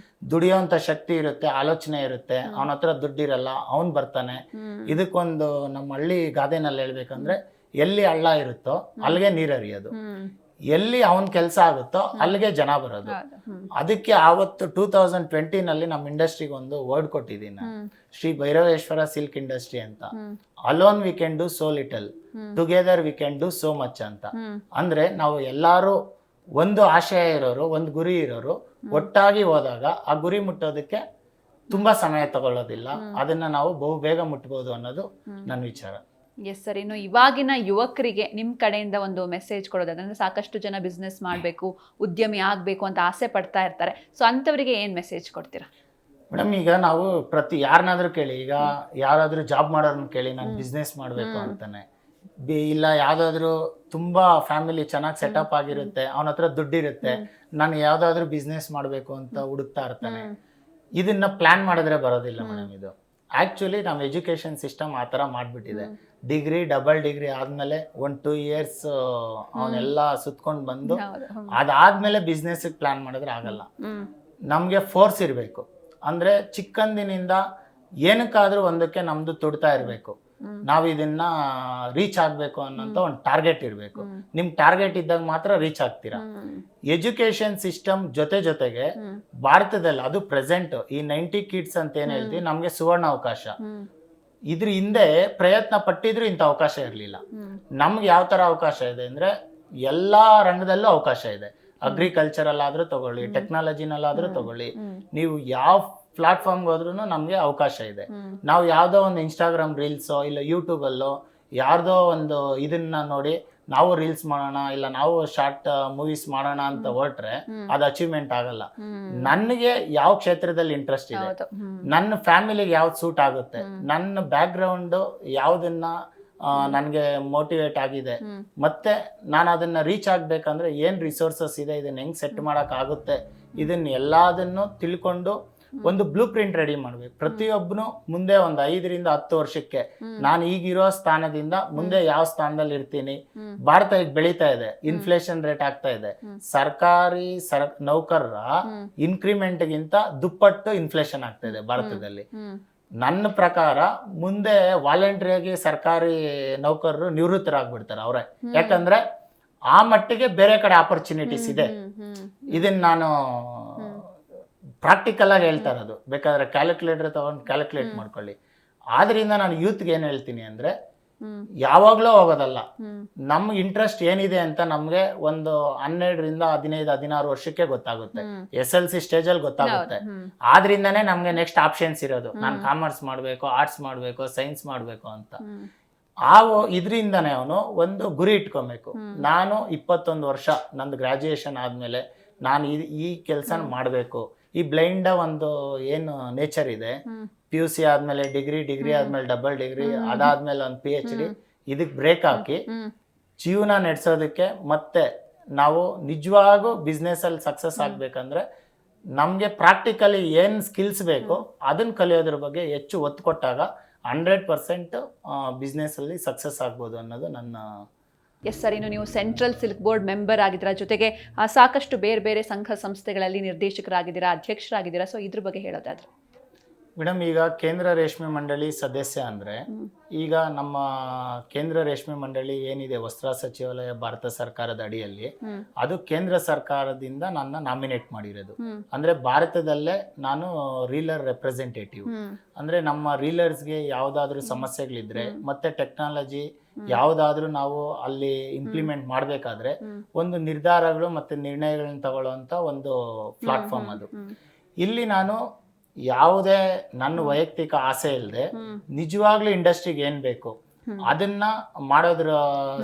ದುಡಿಯೋಂತ ಶಕ್ತಿ ಇರುತ್ತೆ, ಆಲೋಚನೆ ಇರುತ್ತೆ. ಅವನ ಹತ್ರ ದುಡ್ಡಿರಲ್ಲ, ಅವನ್ ಬರ್ತಾನೆ. ಇದಕ್ಕೊಂದು ನಮ್ಮ ಹಳ್ಳಿ ಗಾದೆನಲ್ಲಿ ಹೇಳ್ಬೇಕಂದ್ರೆ, ಎಲ್ಲಿ ಹಳ್ಳ ಇರುತ್ತೋ ಅಲ್ಲಿಗೆ ನೀರು ಹರಿಯೋದು, ಎಲ್ಲಿ ಅವನ್ ಕೆಲಸ ಆಗುತ್ತೋ ಅಲ್ಲಿಗೆ ಜನ ಬರೋದು. ಅದಕ್ಕೆ ಆವತ್ತು 2020 ನಮ್ಮ ಇಂಡಸ್ಟ್ರಿಗೆ ಒಂದು ವರ್ಡ್ ಕೊಟ್ಟಿದ್ದೀನಿ, ಶ್ರೀ ಭೈರವೇಶ್ವರ ಸಿಲ್ಕ್ ಇಂಡಸ್ಟ್ರಿ ಅಂತ. Alone we can do so little, together we can do so much ಅಂತ. ಅಂದ್ರೆ ನಾವು ಎಲ್ಲಾರು ಒಂದು ಆಶಯ ಇರೋರು, ಒಂದು ಗುರಿ ಇರೋರು ಒಟ್ಟಾಗಿ ಹೋದಾಗ ಆ ಗುರಿ ಮುಟ್ಟೋದಕ್ಕೆ ತುಂಬಾ ಸಮಯ ತಗೊಳ್ಳೋದಿಲ್ಲ. ಅದನ್ನ ನಾವು ಬಹು ಬೇಗ ಮುಟ್ಬೋದು ಅನ್ನೋದು ನನ್ನ ವಿಚಾರ. Yes sir. ಇನ್ನು ಇವಾಗಿನ ಯುವಕರಿಗೆ ನಿಮ್ಮ ಕಡೆಯಿಂದ ಒಂದು ಮೆಸೇಜ್ ಕೊಡೋದಾದ್ರೆ, ಸಾಕಷ್ಟು ಜನ ಬಿಸ್ನೆಸ್ ಮಾಡಬೇಕು, ಉದ್ಯಮಿ ಆಗಬೇಕು ಅಂತ ಆಸೆ ಪಡ್ತಾ ಇರ್ತಾರೆ. ಸೊ ಅಂಥವರಿಗೆ ಏನು ಮೆಸೇಜ್ ಕೊಡ್ತೀರಾ? ಮೇಡಮ್, ಈಗ ನಾವು ಯಾರನ್ನಾದ್ರೂ ಕೇಳಿ, ಈಗ ಯಾರಾದ್ರೂ ಜಾಬ್ ಮಾಡೋರನ್ನ ಕೇಳಿ ನಾನು ಬಿಸ್ನೆಸ್ ಮಾಡಬೇಕು ಅಂತಾನೆ, ಇಲ್ಲ ಯಾವ್ದಾದ್ರು ತುಂಬಾ ಫ್ಯಾಮಿಲಿ ಚೆನ್ನಾಗಿ ಸೆಟಪ್ ಆಗಿರುತ್ತೆ, ಅವನ ಹತ್ರ ದುಡ್ಡಿರುತ್ತೆ, ನಾನು ಯಾವ್ದಾದ್ರು ಬಿಸ್ನೆಸ್ ಮಾಡಬೇಕು ಅಂತ ಹುಡುಕ್ತಾ ಇರ್ತಾನೆ. ಇದನ್ನ ಪ್ಲಾನ್ ಮಾಡಿದ್ರೆ ಬರೋದಿಲ್ಲ ಮೇಡಮ್. ಇದು ಆಕ್ಚುಲಿ ನಮ್ಮ ಎಜುಕೇಶನ್ ಸಿಸ್ಟಮ್ ಆ ಥರ ಮಾಡಿಬಿಟ್ಟಿದೆ. ಡಿಗ್ರಿ, ಡಬಲ್ ಡಿಗ್ರಿ ಆದ್ಮೇಲೆ 1-2 ಇಯರ್ಸ್ ಅವನ್ನೆಲ್ಲ ಸುತ್ಕೊಂಡು ಬಂದು ಅದಾದ್ಮೇಲೆ ಬಿಸ್ನೆಸ್ ಪ್ಲಾನ್ ಮಾಡಿದ್ರೆ ಆಗಲ್ಲ. ನಮ್ಗೆ ಫೋರ್ಸ್ ಇರಬೇಕು. ಅಂದ್ರೆ ಚಿಕ್ಕಂದಿನಿಂದ ಏನಕ್ಕಾದ್ರೂ ಒಂದಕ್ಕೆ ನಮ್ದು ತುಡ್ತಾ ಇರಬೇಕು. ನಾವು ಇದನ್ನ ರೀಚ್ ಆಗ್ಬೇಕು ಅನ್ನೋಂಥ ಒಂದು ಟಾರ್ಗೆಟ್ ಇರಬೇಕು. ನಿಮ್ ಟಾರ್ಗೆಟ್ ಇದ್ದಾಗ ಮಾತ್ರ ರೀಚ್ ಆಗ್ತೀರಾ. ಎಜುಕೇಶನ್ ಸಿಸ್ಟಮ್ ಜೊತೆಗೆ ಭಾರತದಲ್ಲಿ ಅದು ಪ್ರೆಸೆಂಟ್ ಈ 90 ಕಿಡ್ಸ್ ಅಂತ ಏನ್ ಹೇಳ್ತೀವಿ, ನಮ್ಗೆ ಸುವರ್ಣ ಅವಕಾಶ. ಇದ್ರ ಹಿಂದೆ ಪ್ರಯತ್ನ ಪಟ್ಟಿದ್ರು ಇಂಥ ಅವಕಾಶ ಇರಲಿಲ್ಲ. ನಮ್ಗೆ ಯಾವ ತರ ಅವಕಾಶ ಇದೆ ಅಂದ್ರೆ, ಎಲ್ಲಾ ರಂಗದಲ್ಲೂ ಅವಕಾಶ ಇದೆ. ಅಗ್ರಿಕಲ್ಚರಲ್ ಆದ್ರೂ ತಗೊಳ್ಳಿ, ಟೆಕ್ನಾಲಜಿನಲ್ಲಾದ್ರೂ ತಗೊಳ್ಳಿ, ನೀವು ಯಾವ ಪ್ಲಾಟ್ಫಾರ್ಮ್ಗೆ ಹೋದ್ರೂ ನಮಗೆ ಅವಕಾಶ ಇದೆ. ನಾವು ಯಾವುದೋ ಒಂದು ಇನ್ಸ್ಟಾಗ್ರಾಮ್ ರೀಲ್ಸೋ ಇಲ್ಲ ಯೂಟ್ಯೂಬಲ್ಲೋ ಯಾರ್ದೋ ಒಂದು ಇದನ್ನ ನೋಡಿ ನಾವು ರೀಲ್ಸ್ ಮಾಡೋಣ ಇಲ್ಲ ನಾವು ಶಾರ್ಟ್ ಮೂವೀಸ್ ಮಾಡೋಣ ಅಂತ ಹೊರಟ್ರೆ ಅದು ಅಚೀವ್ಮೆಂಟ್ ಆಗಲ್ಲ. ನನಗೆ ಯಾವ ಕ್ಷೇತ್ರದಲ್ಲಿ ಇಂಟ್ರೆಸ್ಟ್ ಇದೆ, ನನ್ನ ಫ್ಯಾಮಿಲಿಗೆ ಯಾವ್ದು ಸೂಟ್ ಆಗುತ್ತೆ, ನನ್ನ ಬ್ಯಾಕ್ ಗ್ರೌಂಡ್ ಯಾವ್ದನ್ನ ನನಗೆ ಮೋಟಿವೇಟ್ ಆಗಿದೆ, ಮತ್ತೆ ನಾನು ಅದನ್ನ ರೀಚ್ ಆಗ್ಬೇಕಂದ್ರೆ ಏನ್ ರಿಸೋರ್ಸಸ್ ಇದೆ, ಇದನ್ನ ಹೆಂಗ್ ಸೆಟ್ ಮಾಡಕ್ ಆಗುತ್ತೆ, ಇದನ್ನ ಎಲ್ಲದನ್ನು ತಿಳ್ಕೊಂಡು ಒಂದು ಬ್ಲೂ ಪ್ರಿಂಟ್ ರೆಡಿ ಮಾಡ್ಬೇಕು. ಪ್ರತಿಯೊಬ್ಬನು ಮುಂದೆ ಒಂದು 5 ರಿಂದ 10 ವರ್ಷಕ್ಕೆ ನಾನು ಈಗಿರೋ ಸ್ಥಾನದಿಂದ ಮುಂದೆ ಯಾವ ಸ್ಥಾನದಲ್ಲಿ ಇರ್ತೀನಿ. ಭಾರತ ಈಗ ಬೆಳೀತಾ ಇದೆ, ಇನ್ಫ್ಲೇಷನ್ ರೇಟ್ ಆಗ್ತಾ ಇದೆ. ಸರ್ಕಾರಿ ನೌಕರರ ಇನ್ಕ್ರಿಮೆಂಟ್ ಗಿಂತ ದುಪ್ಪಟ್ಟು ಇನ್ಫ್ಲೇಷನ್ ಆಗ್ತಾ ಇದೆ ಭಾರತದಲ್ಲಿ. ನನ್ನ ಪ್ರಕಾರ ಮುಂದೆ ವಾಲಂಟ್ರಿಯಾಗಿ ಸರ್ಕಾರಿ ನೌಕರರು ನಿವೃತ್ತರಾಗ್ಬಿಡ್ತಾರೆ ಅವರೇ. ಯಾಕಂದ್ರೆ ಆ ಮಟ್ಟಿಗೆ ಬೇರೆ ಕಡೆ ಆಪರ್ಚುನಿಟೀಸ್ ಇದೆ. ಇದನ್ನ ನಾನು ಪ್ರಾಕ್ಟಿಕಲ್ ಆಗಿ ಹೇಳ್ತಾ ಇರೋದು. ಬೇಕಾದ್ರೆ ಕ್ಯಾಲ್ಕುಲೇಟರ್ ತಗೊಂಡು ಕ್ಯಾಲ್ಕುಲೇಟ್ ಮಾಡ್ಕೊಳ್ಳಿ. ಆದ್ರಿಂದ ನಾನು ಯೂತ್ಗೆ ಏನ್ ಹೇಳ್ತೀನಿ ಅಂದ್ರೆ ಯಾವಾಗ್ಲೂ ಹೋಗೋದಲ್ಲ, ನಮ್ ಇಂಟ್ರೆಸ್ಟ್ ಏನಿದೆ ಅಂತ ನಮ್ಗೆ ಒಂದು 12 ರಿಂದ 15, 16 ವರ್ಷಕ್ಕೆ ಗೊತ್ತಾಗುತ್ತೆ. SLC ಸ್ಟೇಜ್ ಅಲ್ಲಿ ಗೊತ್ತಾಗುತ್ತೆ. ಆದ್ರಿಂದಾನೇ ನಮ್ಗೆ ನೆಕ್ಸ್ಟ್ ಆಪ್ಷನ್ಸ್ ಇರೋದು. ನಾನು ಕಾಮರ್ಸ್ ಮಾಡ್ಬೇಕು, ಆರ್ಟ್ಸ್ ಮಾಡ್ಬೇಕು, ಸೈನ್ಸ್ ಮಾಡ್ಬೇಕು ಅಂತ. ಇದರಿಂದಾನೇ ಅವನು ಒಂದು ಗುರಿ ಇಟ್ಕೊಬೇಕು. ನಾನು 21 ವರ್ಷ ನಂದು ಗ್ರಾಜುಯೇಷನ್ ಆದ್ಮೇಲೆ ನಾನು ಈ ಕೆಲಸ ಮಾಡಬೇಕು. ಈ ಬ್ಲೈಂಡ್ ಒಂದು ಏನು ನೇಚರ್ ಇದೆ, PUC ಆದ್ಮೇಲೆ ಡಿಗ್ರಿ ಆದ್ಮೇಲೆ ಡಬಲ್ ಡಿಗ್ರಿ, ಅದಾದ್ಮೇಲೆ ಒಂದು PhD, ಇದಕ್ಕೆ ಬ್ರೇಕ್ ಹಾಕಿ ಜೀವನ ನಡೆಸೋದಕ್ಕೆ ಮತ್ತೆ ನಾವು ನಿಜವಾಗೂ ಬಿಸ್ನೆಸ್ ಅಲ್ಲಿ ಸಕ್ಸಸ್ ಆಗ್ಬೇಕಂದ್ರೆ ನಮ್ಗೆ ಪ್ರಾಕ್ಟಿಕಲಿ ಏನ್ ಸ್ಕಿಲ್ಸ್ ಬೇಕು ಅದನ್ನ ಕಲಿಯೋದ್ರ ಬಗ್ಗೆ ಹೆಚ್ಚು ಒತ್ತು ಕೊಟ್ಟಾಗ 100% ಬಿಸ್ನೆಸ್ ಅಲ್ಲಿ ಸಕ್ಸಸ್ ಆಗ್ಬೋದು ಅನ್ನೋದು ನನ್ನ. ಎಸ್ ಸರ್, ಇನ್ನು ನೀವು ಸೆಂಟ್ರಲ್ ಸಿಲ್ಕ್ ಬೋರ್ಡ್ ಮೆಂಬರ್ ಆಗಿದ್ದೀರಾ, ಜೊತೆಗೆ ಸಾಕಷ್ಟು ಬೇರೆ ಬೇರೆ ಸಂಘ ಸಂಸ್ಥೆಗಳಲ್ಲಿ ನಿರ್ದೇಶಕರಾಗಿದ್ದೀರಾ, ಅಧ್ಯಕ್ಷರಾಗಿದ್ದೀರಾ. ಸೊ ಇದ್ರ ಬಗ್ಗೆ ಹೇಳೋದಾದ್ರೆ ಮೇಡಮ್, ಈಗ ಕೇಂದ್ರ ರೇಷ್ಮೆ ಮಂಡಳಿ ಸದಸ್ಯ ಅಂದ್ರೆ ಈಗ ನಮ್ಮ ಕೇಂದ್ರ ರೇಷ್ಮೆ ಮಂಡಳಿ ಏನಿದೆ ವಸ್ತ್ರ ಸಚಿವಾಲಯ ಭಾರತ ಸರ್ಕಾರದ ಅಡಿಯಲ್ಲಿ, ಅದು ಕೇಂದ್ರ ಸರ್ಕಾರದಿಂದ ನನ್ನ ನಾಮಿನೇಟ್ ಮಾಡಿರೋದು. ಅಂದ್ರೆ ಭಾರತದಲ್ಲೇ ನಾನು ರೀಲರ್ ರೆಪ್ರೆಸೆಂಟೇಟಿವ್. ಅಂದ್ರೆ ನಮ್ಮ ರೀಲರ್ಸ್ಗೆ ಯಾವ್ದಾದ್ರು ಸಮಸ್ಯೆಗಳಿದ್ರೆ ಮತ್ತೆ ಟೆಕ್ನಾಲಜಿ ಯಾವ್ದಾದ್ರು ನಾವು ಅಲ್ಲಿ ಇಂಪ್ಲಿಮೆಂಟ್ ಮಾಡ್ಬೇಕಾದ್ರೆ ಒಂದು ನಿರ್ಧಾರಗಳು ಮತ್ತೆ ನಿರ್ಣಯಗಳನ್ನ ತಗೊಳ್ಳುವಂತ ಒಂದು ಪ್ಲಾಟ್ಫಾರ್ಮ್ ಅದು. ಇಲ್ಲಿ ನಾನು ಯಾವುದೇ ನನ್ನ ವೈಯಕ್ತಿಕ ಆಸೆ ಇಲ್ಲದೆ ನಿಜವಾಗ್ಲೂ ಇಂಡಸ್ಟ್ರಿಗೆ ಏನ್ ಬೇಕು ಅದನ್ನ ಮಾಡೋದ್ರ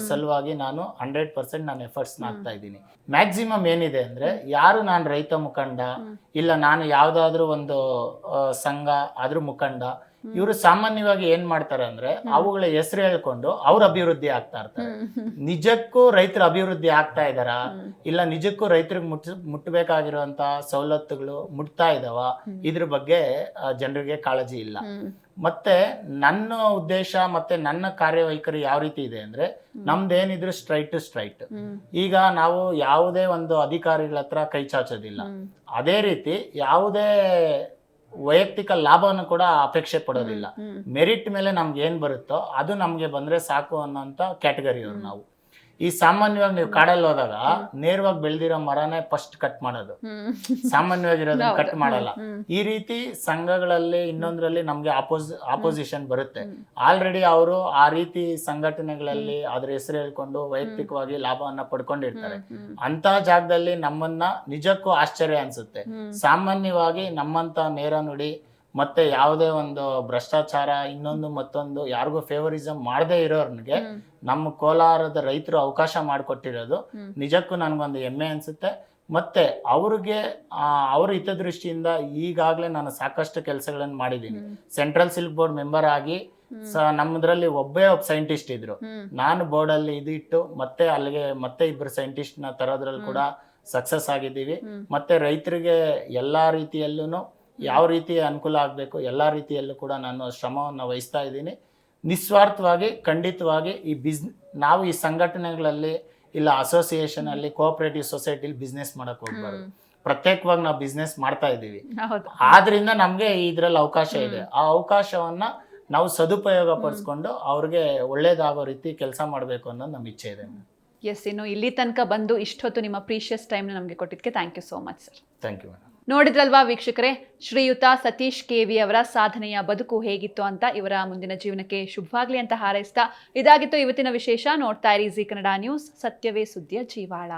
ಸಲುವಾಗಿ ನಾನು 100% ನಾನು ಎಫರ್ಟ್ಸ್ ಹಾಕ್ತಾ ಇದ್ದೀನಿ. ಮ್ಯಾಕ್ಸಿಮಮ್ ಏನಿದೆ ಅಂದ್ರೆ, ಯಾರು ನಾನು ರೈತ ಮುಖಂಡ ಇಲ್ಲ ನಾನು ಯಾವ್ದಾದ್ರು ಒಂದು ಸಂಘ ಅದ್ರ ಮುಖಂಡ, ಇವರು ಸಾಮಾನ್ಯವಾಗಿ ಏನ್ ಮಾಡ್ತಾರೆ ಅಂದ್ರೆ ಅವುಗಳ ಹೆಸರು ಹೇಳ್ಕೊಂಡು ಅವ್ರ ಅಭಿವೃದ್ಧಿ ಆಗ್ತಾ ಇರ್ತಾರೆ. ನಿಜಕ್ಕೂ ರೈತರ ಅಭಿವೃದ್ಧಿ ಆಗ್ತಾ ಇದಾರ ಇಲ್ಲ ನಿಜಕ್ಕೂ ರೈತರಿಗೆ ಮುಟ್ಟಬೇಕಾಗಿರುವಂತ ಸವಲತ್ತುಗಳು ಮುಟ್ತಾ ಇದಾವ, ಇದ್ರ ಬಗ್ಗೆ ಜನರಿಗೆ ಕಾಳಜಿ ಇಲ್ಲ. ಮತ್ತೆ ನನ್ನ ಉದ್ದೇಶ ಮತ್ತೆ ನನ್ನ ಕಾರ್ಯವೈಖರಿ ಯಾವ ರೀತಿ ಇದೆ ಅಂದ್ರೆ, ನಮ್ದೇನಿದ್ರು ಸ್ಟ್ರೈಟ್ ಟು ಸ್ಟ್ರೈಟ್. ಈಗ ನಾವು ಯಾವುದೇ ಒಂದು ಅಧಿಕಾರಿಗಳ ಹತ್ರ ಕೈ ಚಾಚೋದಿಲ್ಲ. ಅದೇ ರೀತಿ ಯಾವುದೇ ವೈಯಕ್ತಿಕ ಲಾಭವನ್ನು ಕೂಡ ಅಪೇಕ್ಷೆ ಪಡೋದಿಲ್ಲ. ಮೆರಿಟ್ ಮೇಲೆ ನಮ್ಗೆ ಏನ್ ಬರುತ್ತೋ ಅದು ನಮ್ಗೆ ಬಂದ್ರೆ ಸಾಕು ಅನ್ನೋಂತ ಕ್ಯಾಟಗರಿಯವ್ರು ನಾವು. ಈ ಸಾಮಾನ್ಯವಾಗಿ ನೀವು ಕಾಡಲ್ಲಿ ಹೋದಾಗ ನೇರವಾಗಿ ಬೆಳೆದಿರೋ ಮರನೇ ಫಸ್ಟ್ ಕಟ್ ಮಾಡೋದು, ಸಾಮಾನ್ಯವಾಗಿರೋದನ್ನ ಕಟ್ ಮಾಡಲ್ಲ. ಈ ರೀತಿ ಸಂಘಗಳಲ್ಲಿ ಇನ್ನೊಂದ್ರಲ್ಲಿ ನಮ್ಗೆ ಆಪೋಸಿಷನ್ ಬರುತ್ತೆ. ಆಲ್ರೆಡಿ ಅವರು ಆ ರೀತಿ ಸಂಘಟನೆಗಳಲ್ಲಿ ಅದ್ರ ಹೆಸರು ಹೇಳ್ಕೊಂಡು ವೈಯಕ್ತಿಕವಾಗಿ ಲಾಭವನ್ನ ಪಡ್ಕೊಂಡಿರ್ತಾರೆ. ಅಂತ ಜಾಗದಲ್ಲಿ ನಮ್ಮನ್ನ ನಿಜಕ್ಕೂ ಆಶ್ಚರ್ಯ ಅನ್ಸುತ್ತೆ. ಸಾಮಾನ್ಯವಾಗಿ ನಮ್ಮಂತ ನೇರ ನುಡಿ ಮತ್ತೆ ಯಾವುದೇ ಒಂದು ಭ್ರಷ್ಟಾಚಾರ ಇನ್ನೊಂದು ಮತ್ತೊಂದು ಯಾರಿಗೂ ಫೇವರಿಸಮ್ ಮಾಡದೇ ಇರೋರ್ನಿಗೆ ನಮ್ಮ ಕೋಲಾರದ ರೈತರು ಅವಕಾಶ ಮಾಡಿಕೊಟ್ಟಿರೋದು ನಿಜಕ್ಕೂ ನನಗೊಂದು ಹೆಮ್ಮೆ ಅನ್ಸುತ್ತೆ. ಮತ್ತೆ ಅವ್ರಿಗೆ ಅವ್ರ ಹಿತದೃಷ್ಟಿಯಿಂದ ಈಗಾಗಲೇ ನಾನು ಸಾಕಷ್ಟು ಕೆಲಸಗಳನ್ನು ಮಾಡಿದ್ದೀನಿ. ಸೆಂಟ್ರಲ್ ಸಿಲ್ಕ್ ಬೋರ್ಡ್ ಮೆಂಬರ್ ಆಗಿ ನಮ್ಮದ್ರಲ್ಲಿ ಒಬ್ಬ ಸೈಂಟಿಸ್ಟ್ ಇದ್ರು. ನಾನು ಬೋರ್ಡ್ ಅಲ್ಲಿ ಇಟ್ಟು ಮತ್ತೆ ಅಲ್ಲಿಗೆ ಮತ್ತೆ 2 ಸೈಂಟಿಸ್ಟ್ ನ ತರೋದ್ರಲ್ಲಿ ಕೂಡ ಸಕ್ಸಸ್ ಆಗಿದ್ದೀವಿ. ಮತ್ತೆ ರೈತರಿಗೆ ಎಲ್ಲಾ ರೀತಿಯಲ್ಲೂ ಯಾವ ರೀತಿ ಅನುಕೂಲ ಆಗ್ಬೇಕು ಎಲ್ಲಾ ರೀತಿಯಲ್ಲೂ ಕೂಡ ನಾನು ಶ್ರಮವನ್ನು ವಹಿಸ್ತಾ ಇದ್ದೀನಿ. ನಿಸ್ವಾರ್ಥವಾಗಿ ಖಂಡಿತವಾಗಿ ನಾವು ಈ ಸಂಘಟನೆಗಳಲ್ಲಿ ಇಲ್ಲ ಅಸೋಸಿಯೇಷನ್ ಅಲ್ಲಿ ಕೋಆಪರೇಟಿವ್ ಸೊಸೈಟಿಲಿ ಬಿಸ್ನೆಸ್ ಮಾಡಕ್ ಹೋಗ್ಬಾರ್ದು. ಪ್ರತ್ಯೇಕವಾಗಿ ನಾವು ಬಿಸ್ನೆಸ್ ಮಾಡ್ತಾ ಇದ್ದೀವಿ. ಆದ್ರಿಂದ ನಮ್ಗೆ ಇದ್ರಲ್ಲಿ ಅವಕಾಶ ಇದೆ. ಆ ಅವಕಾಶವನ್ನ ನಾವು ಸದುಪಯೋಗ ಪಡಿಸ್ಕೊಂಡು ಅವ್ರಿಗೆ ಒಳ್ಳೇದಾಗೋ ರೀತಿ ಕೆಲಸ ಮಾಡಬೇಕು ಅನ್ನೋದು ನಮ್ಮ ಇಚ್ಛೆ ಇದೆ. ಎಸ್, ಇನ್ನು ಇಲ್ಲಿ ತನಕ ಬಂದು ಇಷ್ಟೊತ್ತು ನಿಮ್ಮ ಪ್ರೀಶಿಯಸ್ ಟೈಮ್ನ ನಮಗೆ ಕೊಟ್ಟಿದ್ದಕ್ಕೆ thank you so much sir. Thank you madam. ನೋಡಿದ್ರಲ್ವಾ ವೀಕ್ಷಕರೇ, ಶ್ರೀಯುತ ಸತೀಶ್ KV ಅವರ ಸಾಧನೆಯ ಬದುಕು ಹೇಗಿತ್ತು ಅಂತ. ಇವರ ಮುಂದಿನ ಜೀವನಕ್ಕೆ ಶುಭವಾಗ್ಲಿ ಅಂತ ಹಾರೈಸ್ತಾ ಇದಾಗಿತ್ತು ಇವತ್ತಿನ ವಿಶೇಷ. ನೋಡ್ತಾ ಇರಿ ಜೀ ಕನ್ನಡ ನ್ಯೂಸ್, ಸತ್ಯವೇ ಸುದ್ದಿಯ ಜೀವಾಳ.